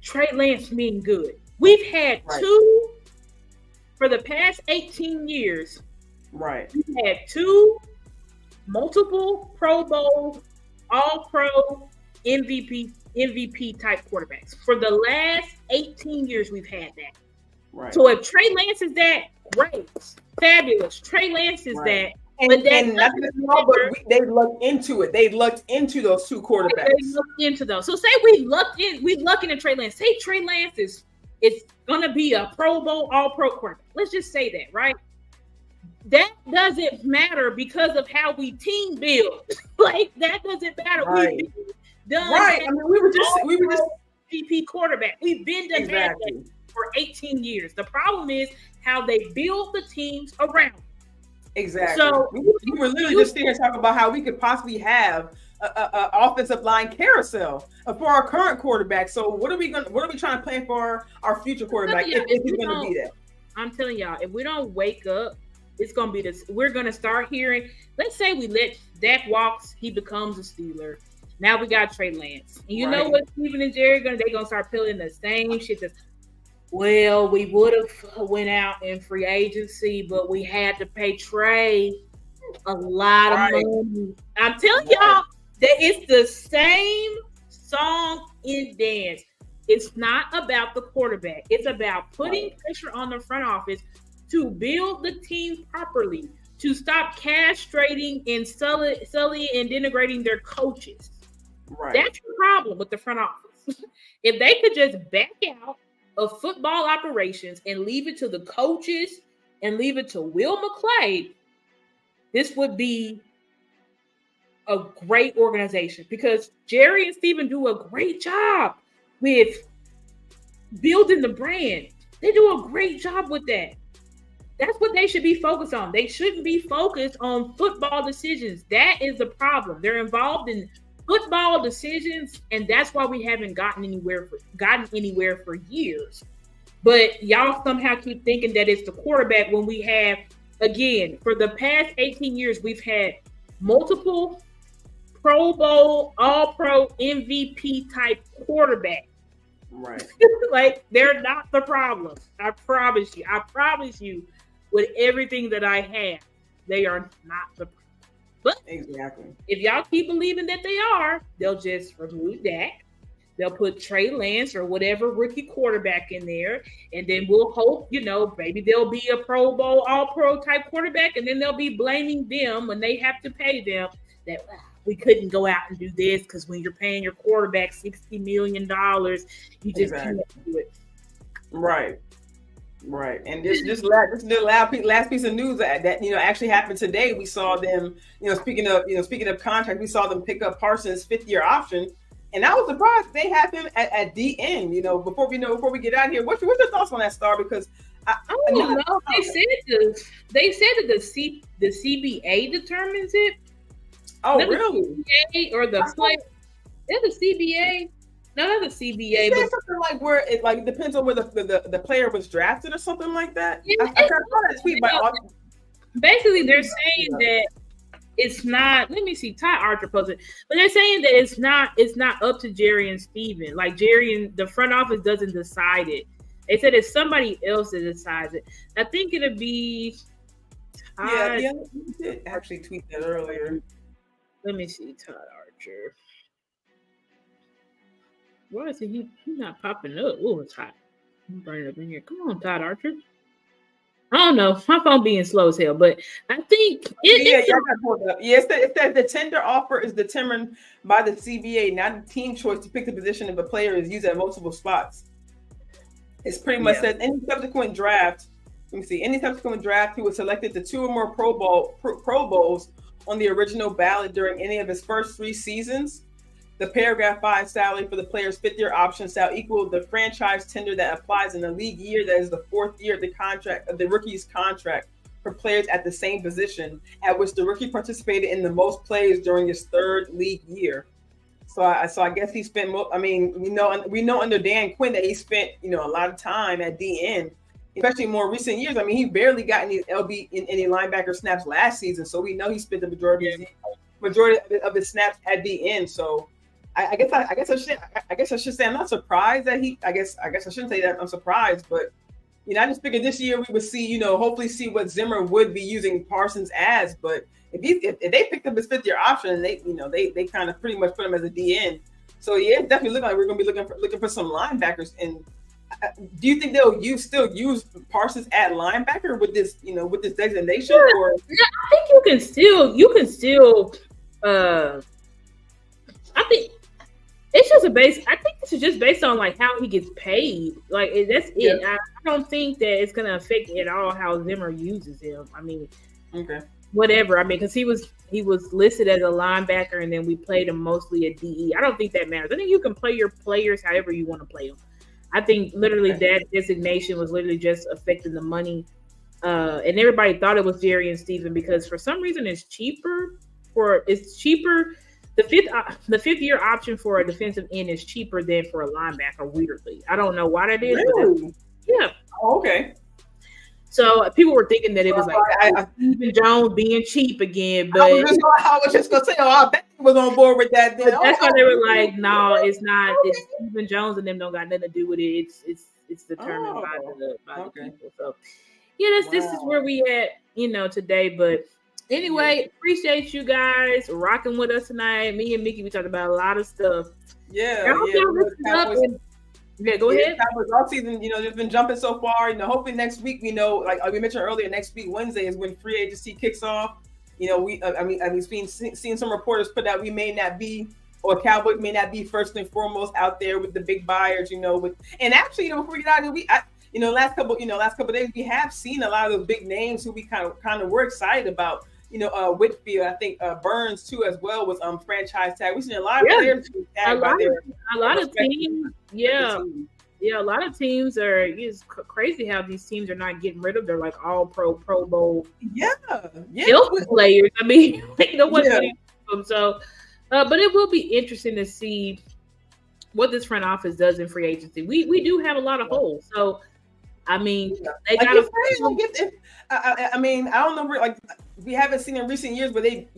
Trey Lance being good. We've had two for the past 18 years. Right. We've had two multiple Pro Bowl, All-Pro, MVP type quarterbacks. For the last 18 years, we've had that. Right. So if Trey Lance is that, great, fabulous. Trey Lance is that. They lucked into it. They lucked into those two quarterbacks. They lucked into those. So say we lucked into Trey Lance. Say Trey Lance is gonna be a Pro Bowl, All-Pro quarterback. Let's just say that, right? That doesn't matter because of how we team build. Like that doesn't matter. Right. We've been done. Right. I mean, we were just MVP quarterback. We've been done that for 18 years. The problem is how they build the teams around. Exactly. So we were literally just here talking about how we could possibly have a offensive line carousel for our current quarterback. So what are we trying to plan for our future quarterback if he's going to be that? I'm telling y'all, if we don't wake up, it's going to be this. We're going to start hearing. Let's say we let Dak walks, he becomes a Steeler. Now we got Trey Lance, and you know what? Stephen and Jerry they're going to start peeling the same shit. Well, we would have went out in free agency, but we had to pay Trey a lot of money. I'm telling y'all that it's the same song and dance. It's not about the quarterback. It's about putting pressure on the front office to build the team properly, to stop castrating and sullying and denigrating their coaches. Right. That's the problem with the front office. If they could just back out of football operations and leave it to the coaches and leave it to Will McClay, this would be a great organization because Jerry and Steven do a great job with building the brand. They do a great job with that. That's what they should be focused on. They shouldn't be focused on football decisions. That is the problem. They're involved in football decisions, and that's why we haven't gotten anywhere for years. But y'all somehow keep thinking that it's the quarterback when we have, again, for the past 18 years, we've had multiple Pro Bowl, All-Pro, MVP type quarterback. Right. Like, they're not the problem. I promise you, with everything that I have, they are not the problem. But exactly, if y'all keep believing that they are, they'll just remove Dak. They'll put Trey Lance or whatever rookie quarterback in there, and then we'll hope, maybe they'll be a Pro Bowl, All-Pro type quarterback, and then they'll be blaming them when they have to pay them that we couldn't go out and do this because when you're paying your quarterback $60 million, you just can't do it. Right. Right, and this last piece of news that actually happened today. We saw them, speaking of contract, we saw them pick up Parsons' 5th-year option, and I was surprised they have him at the end. Before we get out of here, what's your thoughts on that, Star? Because I don't know. They said that the CBA determines it. Oh, really? The CBA or the play? They're the CBA. Not the CBA, but something like where it depends on where the player was drafted or something like that. Yeah, I saw that tweet by. Basically, they're saying that it's not. Let me see. Ty Archer posted, but they're saying that it's not up to Jerry and Steven. Like Jerry and the front office doesn't decide it. They said it's somebody else that decides it. I think it'll be. Todd. Yeah, you did actually tweet that earlier. Let me see, Todd Archer. Why is he not popping up? Oh, it's hot. I'm burning up in here. Come on, Todd Archer. I don't know. My phone being slow as hell, but I think I got pulled up. Yeah, it says the tender offer is determined by the CBA, not the team choice to pick the position if a player is used at multiple spots. It's pretty much says any subsequent draft. Let me see. Any subsequent draft who was selected to 2 or more Pro Bowls on the original ballot during any of his first 3 seasons. The paragraph 5 salary for the player's 5th-year option shall equal the franchise tender that applies in the league year that is the 4th year of the contract of the rookie's contract for players at the same position at which the rookie participated in the most plays during his 3rd league year. So I guess he spent. We know under Dan Quinn that he spent a lot of time at DN, especially in more recent years. I mean, he barely got any LB in any linebacker snaps last season, so we know he spent the majority of his snaps at DN. So. I guess I should say I'm not surprised that I guess I shouldn't say that I'm surprised, but I just figured this year we would see, hopefully see what Zimmer would be using Parsons as. But if they picked up his 5th-year option and they kind of pretty much put him as a DN, so yeah, it definitely look like we're gonna be looking for some linebackers. And do you think they'll still use Parsons at linebacker with this with this designation? Yeah, or I think you can still. I think. It's just I think this is just based on like how he gets paid. Like that's it. I don't think that it's gonna affect at all how Zimmer uses him. I mean, whatever. I mean, because he was listed as a linebacker, and then we played him mostly at DE. I don't think that matters. I think you can play your players however you want to play them. I think literally that designation was literally just affecting the money, and everybody thought it was Jerry and Steven because for some reason it's cheaper. The 5th-year option for a defensive end is cheaper than for a linebacker. Weirdly, I don't know why that is. Really? Yeah. Oh, okay. So people were thinking that it was like Stephen Jones being cheap again, but I was just gonna say, I bet he was on board with that. Then. That's why they were like, "No, it's not. It's Stephen Jones and them don't got nothing to do with it. It's determined by the people." So yeah, this is where we at, today, but. Anyway, appreciate you guys rocking with us tonight. Me and Mickey, we talked about a lot of stuff. Yeah, go ahead. Cowboys offseason, just been jumping so far. Hopefully next week, like we mentioned earlier, next week Wednesday is when free agency kicks off. I've seen some reporters put out we may not be, or Cowboys may not be first and foremost out there with the big buyers. And actually, before we get out of last couple of days, we have seen a lot of those big names who we kind of were excited about. Whitfield, I think Burns too as well was franchise tag. We've seen a lot of players tagged by their a lot of teams. Yeah, a lot of teams are. It's crazy how these teams are not getting rid of their like all Pro Bowl. Healthy players. I mean, no one's getting them. So, but it will be interesting to see what this front office does in free agency. We do have a lot of holes. So. I mean, they got to. I mean, I don't know. Like we haven't seen in recent years where they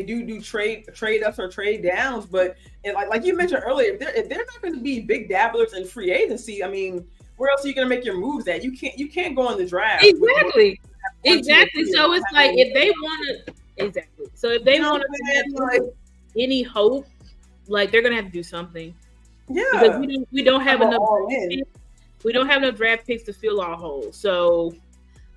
do trade ups or trade downs. But like you mentioned earlier, if they're not going to be big dabblers in free agency, I mean, where else are you going to make your moves at? You can't go in the draft. Exactly. So it's like if they want to So if they want to have any hope, like they're going to have to do something. Yeah. Because we don't have enough. We don't have enough draft picks to fill our holes. So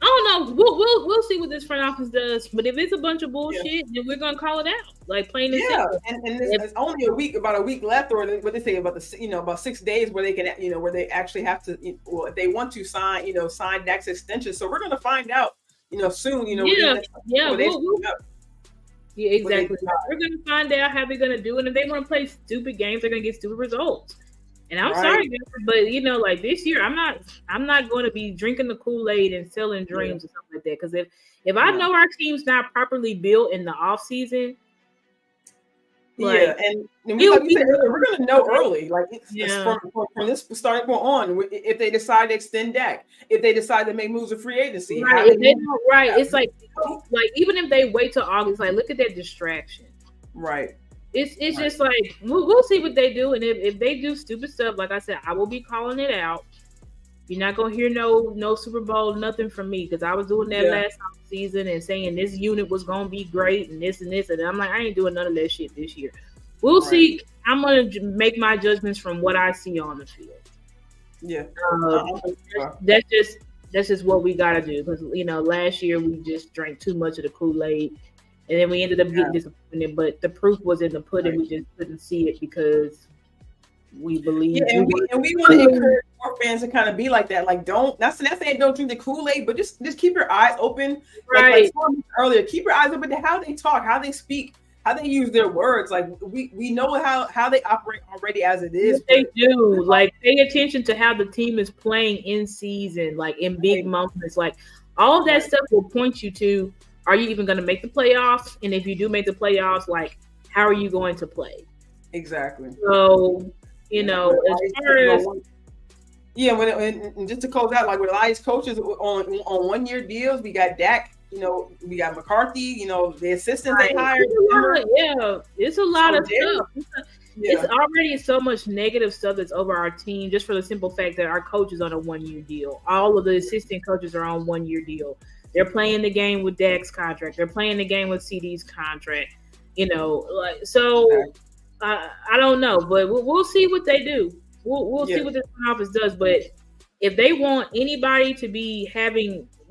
I don't know. We'll see what this front office does. But if it's a bunch of bullshit, then we're gonna call it out. Like plain and simple. And it's only about a week left, or what they say about about 6 days where they can where they actually have to if they want to sign sign Dak's extension. So we're gonna find out soon. Yeah, exactly. We're gonna find out how they're gonna do it. If they want to play stupid games, they're gonna get stupid results. And I'm sorry, but like this year, I'm not going to be drinking the Kool-Aid and selling dreams or something like that. Because if I know our team's not properly built in the offseason, and we're going to know early, like from this starting point on, if they decide to extend Dak, if they decide to make moves of free agency, it's like even if they wait till August, like look at that distraction, right. It's just like we'll see what they do, and if they do stupid stuff, like I said, I will be calling it out. You're not gonna hear no Super Bowl, nothing from me, because I was doing that last season and saying this unit was gonna be great and this, and I'm like, I ain't doing none of that shit this year. We'll see. I'm gonna make my judgments from what I see on the field. Yeah, that's just what we gotta do, because last year we just drank too much of the Kool-Aid, and then we ended up getting disappointed. But the proof was in the pudding. We just couldn't see it because we believe. Yeah, and we want to encourage more fans to kind of be like that. Like, not saying don't drink the Kool-Aid, but just keep your eyes open. Right. Like earlier, keep your eyes open to how they talk, how they speak, how they use their words. Like we know how they operate already as it is. They do. Like, pay attention to how the team is playing in season, like in big moments. Like, all of that stuff will point you to, are you even going to make the playoffs? And if you do make the playoffs, like, how are you going to play? Exactly. So, as far as when just to close out, like with a lot of these coaches on 1-year deals, we got Dak. We got McCarthy. The assistant they hired. It's a lot of stuff. It's already so much negative stuff that's over our team, just for the simple fact that our coach is on a 1-year deal. All of the assistant coaches are on 1-year deal. They're playing the game with Dak's contract. They're playing the game with CD's contract. I don't know, but we'll see what they do. We'll see what this front office does. But if they want anybody to be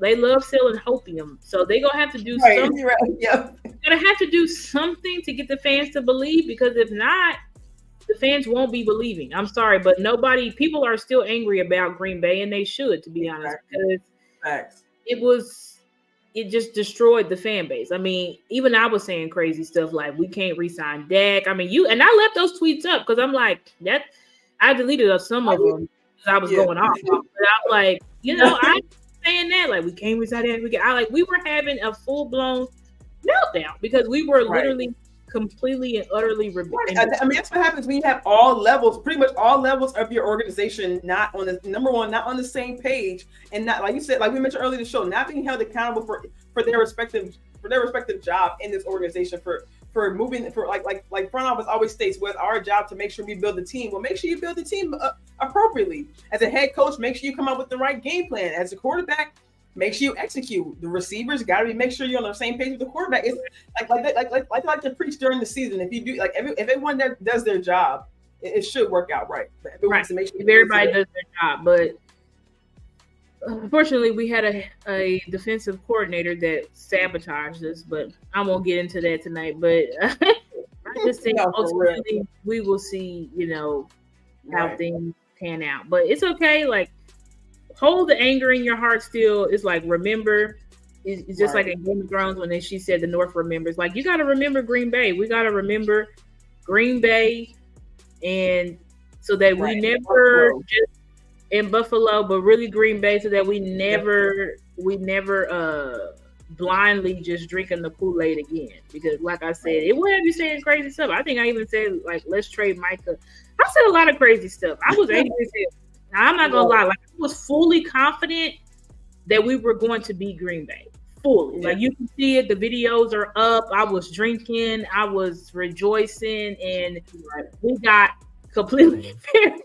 they love selling hopium, so they're gonna have to do something. Right. Yeah. They're gonna have to do something to get the fans to believe, because if not, the fans won't be believing. I'm sorry, but people are still angry about Green Bay, and they should, to be honest, because it just destroyed the fan base. I mean, even I was saying crazy stuff like, we can't re-sign Dak. I mean, and I left those tweets up because I'm like, I deleted some of them because I was going off. But I'm like, I'm saying that, like, we can't re-sign Dak. We were having a full-blown meltdown because we were literally completely and utterly rebellious. I mean, that's what happens when you have pretty much all levels of your organization not on the same page, and not, like you said, like we mentioned earlier in the show, not being held accountable for their respective job in this organization, for moving, for like front office always states, well, it's our job to make sure we build the team. Well, make sure you build the team appropriately. As a head coach, make sure you come up with the right game plan. As a quarterback, make sure you execute. The receivers got to make sure you're on the same page with the quarterback. It's like to preach during the season. If you do, like, if everyone that does their job, it should work out right. Right. To make sure everybody does their job, but unfortunately, we had a defensive coordinator that sabotaged us. But I won't get into that tonight. But I just think ultimately we will see, how things pan out. But it's okay. Like, hold the anger in your heart still. It's like, remember, it's just like in Game of Thrones when she said the North remembers. Like, you got to remember Green Bay. We got to remember Green Bay, and so that we never just in Buffalo, but really Green Bay, so that we never blindly just drinking the Kool-Aid again. Because, like I said, it will have you saying crazy stuff. I think I even said, like, let's trade Micah. I said a lot of crazy stuff. I was angry as hell. Now, I'm not gonna lie, like, I was fully confident that we were going to beat Green Bay. Fully. Like, you can see it, the videos are up. I was drinking, I was rejoicing, and we got completely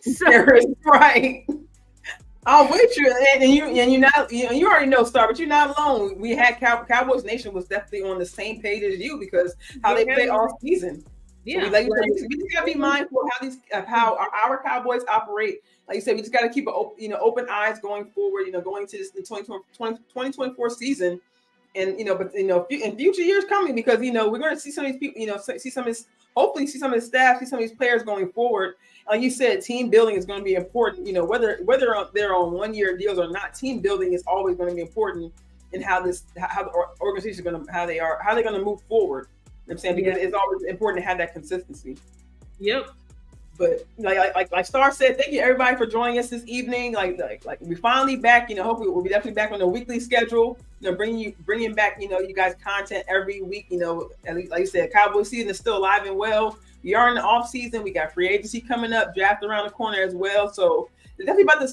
embarrassed. Right. I'm with you, and you already know, Star, but you're not alone. We had Cowboys Nation was definitely on the same page as you, because how they play all season. Yeah, so we just gotta be mindful of how our Cowboys operate. Like you said, we just gotta keep open eyes going forward. Going to the 2024 season, and in future years coming, because we're going to see some of these people. Hopefully see some of the staff, see some of these players going forward. Like you said, team building is going to be important. Whether they're on 1-year deals or not, team building is always going to be important in how the organization is going to how they're going to move forward. You know what I'm saying? Because it's always important to have that consistency. Yep. But like Star said, thank you everybody for joining us this evening. Like we're finally back. Hopefully we'll be definitely back on the weekly schedule. Bringing back you guys content every week. At least, like you said, Cowboys season is still alive and well. We are in the off season. We got free agency coming up, draft around the corner as well. So it's definitely about to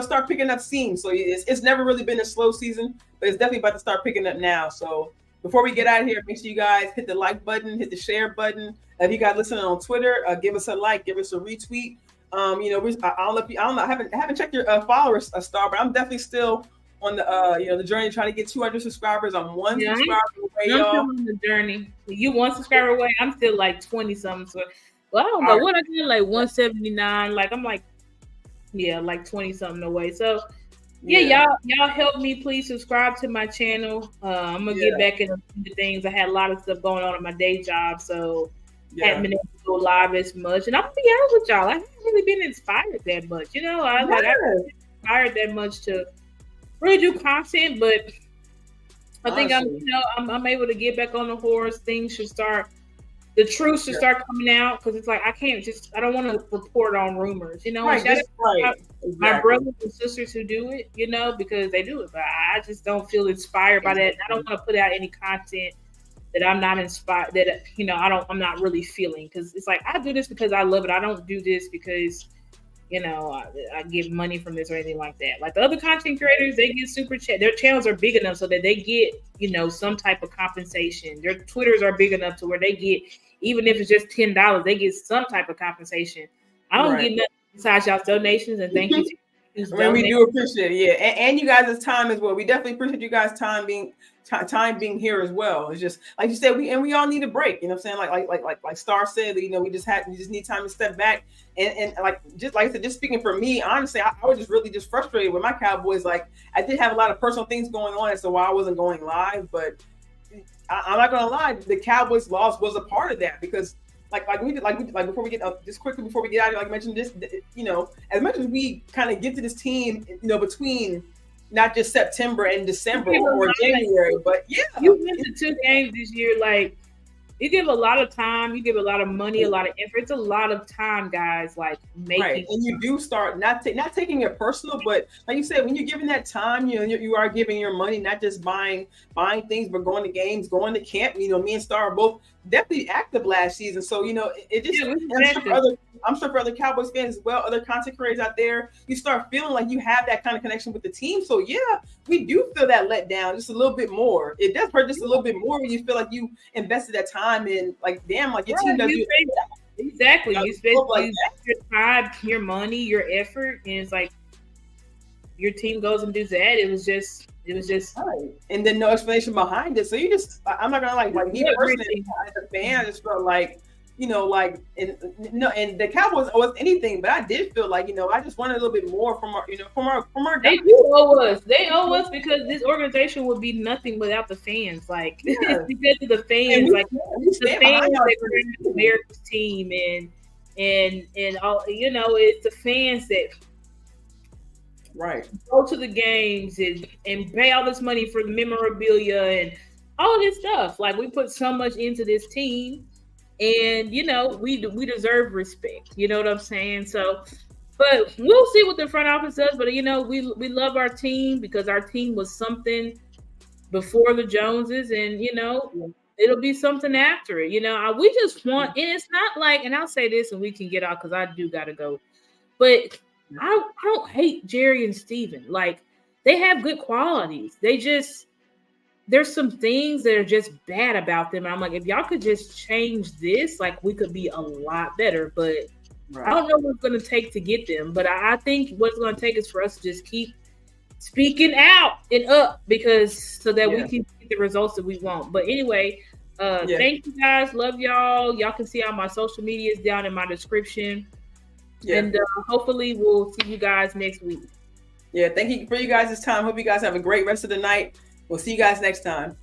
start picking up steam. So it's never really been a slow season, but it's definitely about to start picking up now. So before we get out of here, make sure you guys hit the like button, hit the share button. If you guys listening on Twitter, give us a like, give us a retweet. You know, I don't know if I don't know. I haven't checked your followers, Star, but I'm definitely still on the you know, the journey trying to get 200 subscribers. I'm one subscriber away, I'm y'all. still on the journey. You 1 subscriber away. I'm still like 20 something. So, well, I don't know what I did, like 179. Like I'm like, yeah, like 20 something away. So yeah, y'all help me. Please subscribe to my channel. I'm gonna get back into things. I had a lot of stuff going on in my day job, so haven't been able to go live as much. And I'm gonna be honest with y'all, I haven't really been inspired that much. You know, I haven't been inspired that much to really do content, but I think I'm able to get back on the horse. Things should start. The truth should start coming out, because it's like I don't want to report on rumors, you know. Right, my brothers and sisters who do it, you know, because they do it, but I just don't feel inspired by that. And I don't want to put out any content that I'm not inspired, that, you know, I'm not really feeling, because it's like I do this because I love it. I don't do this because, you know, I get money from this or anything like that. Like the other content creators, they get super chat. Their channels are big enough so that they get, you know, some type of compensation. Their Twitters are big enough to where they get, even if it's just $10, they get some type of compensation. I don't get nothing besides y'all's donations, and thank you. I mean, we do appreciate it, and you guys' time as well. We definitely appreciate you guys' time being here as well. It's just like you said, we all need a break. You know what I'm saying? Like Star said, you know, we just need time to step back and like I said, just speaking for me, honestly, I was just really just frustrated with my Cowboys. Like I did have a lot of personal things going on as to why I wasn't going live, but I'm not gonna lie, the Cowboys loss was a part of that, because like before we get just quickly before we get out of here, like I mentioned this, you know, as much as we kind of get to this team, you know, between not just September and December or January, but you went to 2 games this year. Like you give a lot of time, you give a lot of money, a lot of effort. It's a lot of time, guys. Like making and you do start not taking it personal, but like you said, when you're giving that time, you know, you are giving your money, not just buying things, but going to games, going to camp. You know, me and Star are both definitely active last season, so you know, it just I'm sure for other Cowboys fans as well, other content creators out there, you start feeling like you have that kind of connection with the team. So yeah, we do feel that let down just a little bit more. It does hurt just a little bit more when you feel like you invested that time in, like, damn, like your team does you. Exactly. You spend your time, your money, your effort, and it's like your team goes and does that. It was just right. And then no explanation behind it. So you just, I'm not gonna like me personally as a fan, I just felt like, you know, like, and the Cowboys owe us anything, but I did feel like, you know, I just wanted a little bit more from our, you know, from our. They do owe us. They owe us, because this organization would be nothing without the fans. Like it's because of the fans, like the fans that created America's team, and all, you know, it's the fans that go to the games and pay all this money for the memorabilia and all this stuff. Like we put so much into this team. And, you know, we deserve respect. You know what I'm saying? So, but we'll see what the front office does. But, you know, we love our team, because our team was something before the Joneses. And, you know, it'll be something after it. You know, we just want, and it's not like, and I'll say this and we can get out because I do got to go. But I don't hate Jerry and Steven. Like, they have good qualities. There's some things that are just bad about them. And I'm like, if y'all could just change this, like we could be a lot better. But I don't know what it's going to take to get them. But I think what's going to take is for us to just keep speaking out and up, so that we can get the results that we want. But anyway, thank you guys. Love y'all. Y'all can see all my social medias down in my description. And hopefully we'll see you guys next week. Thank you for you guys' time. Hope you guys have a great rest of the night. We'll see you guys next time.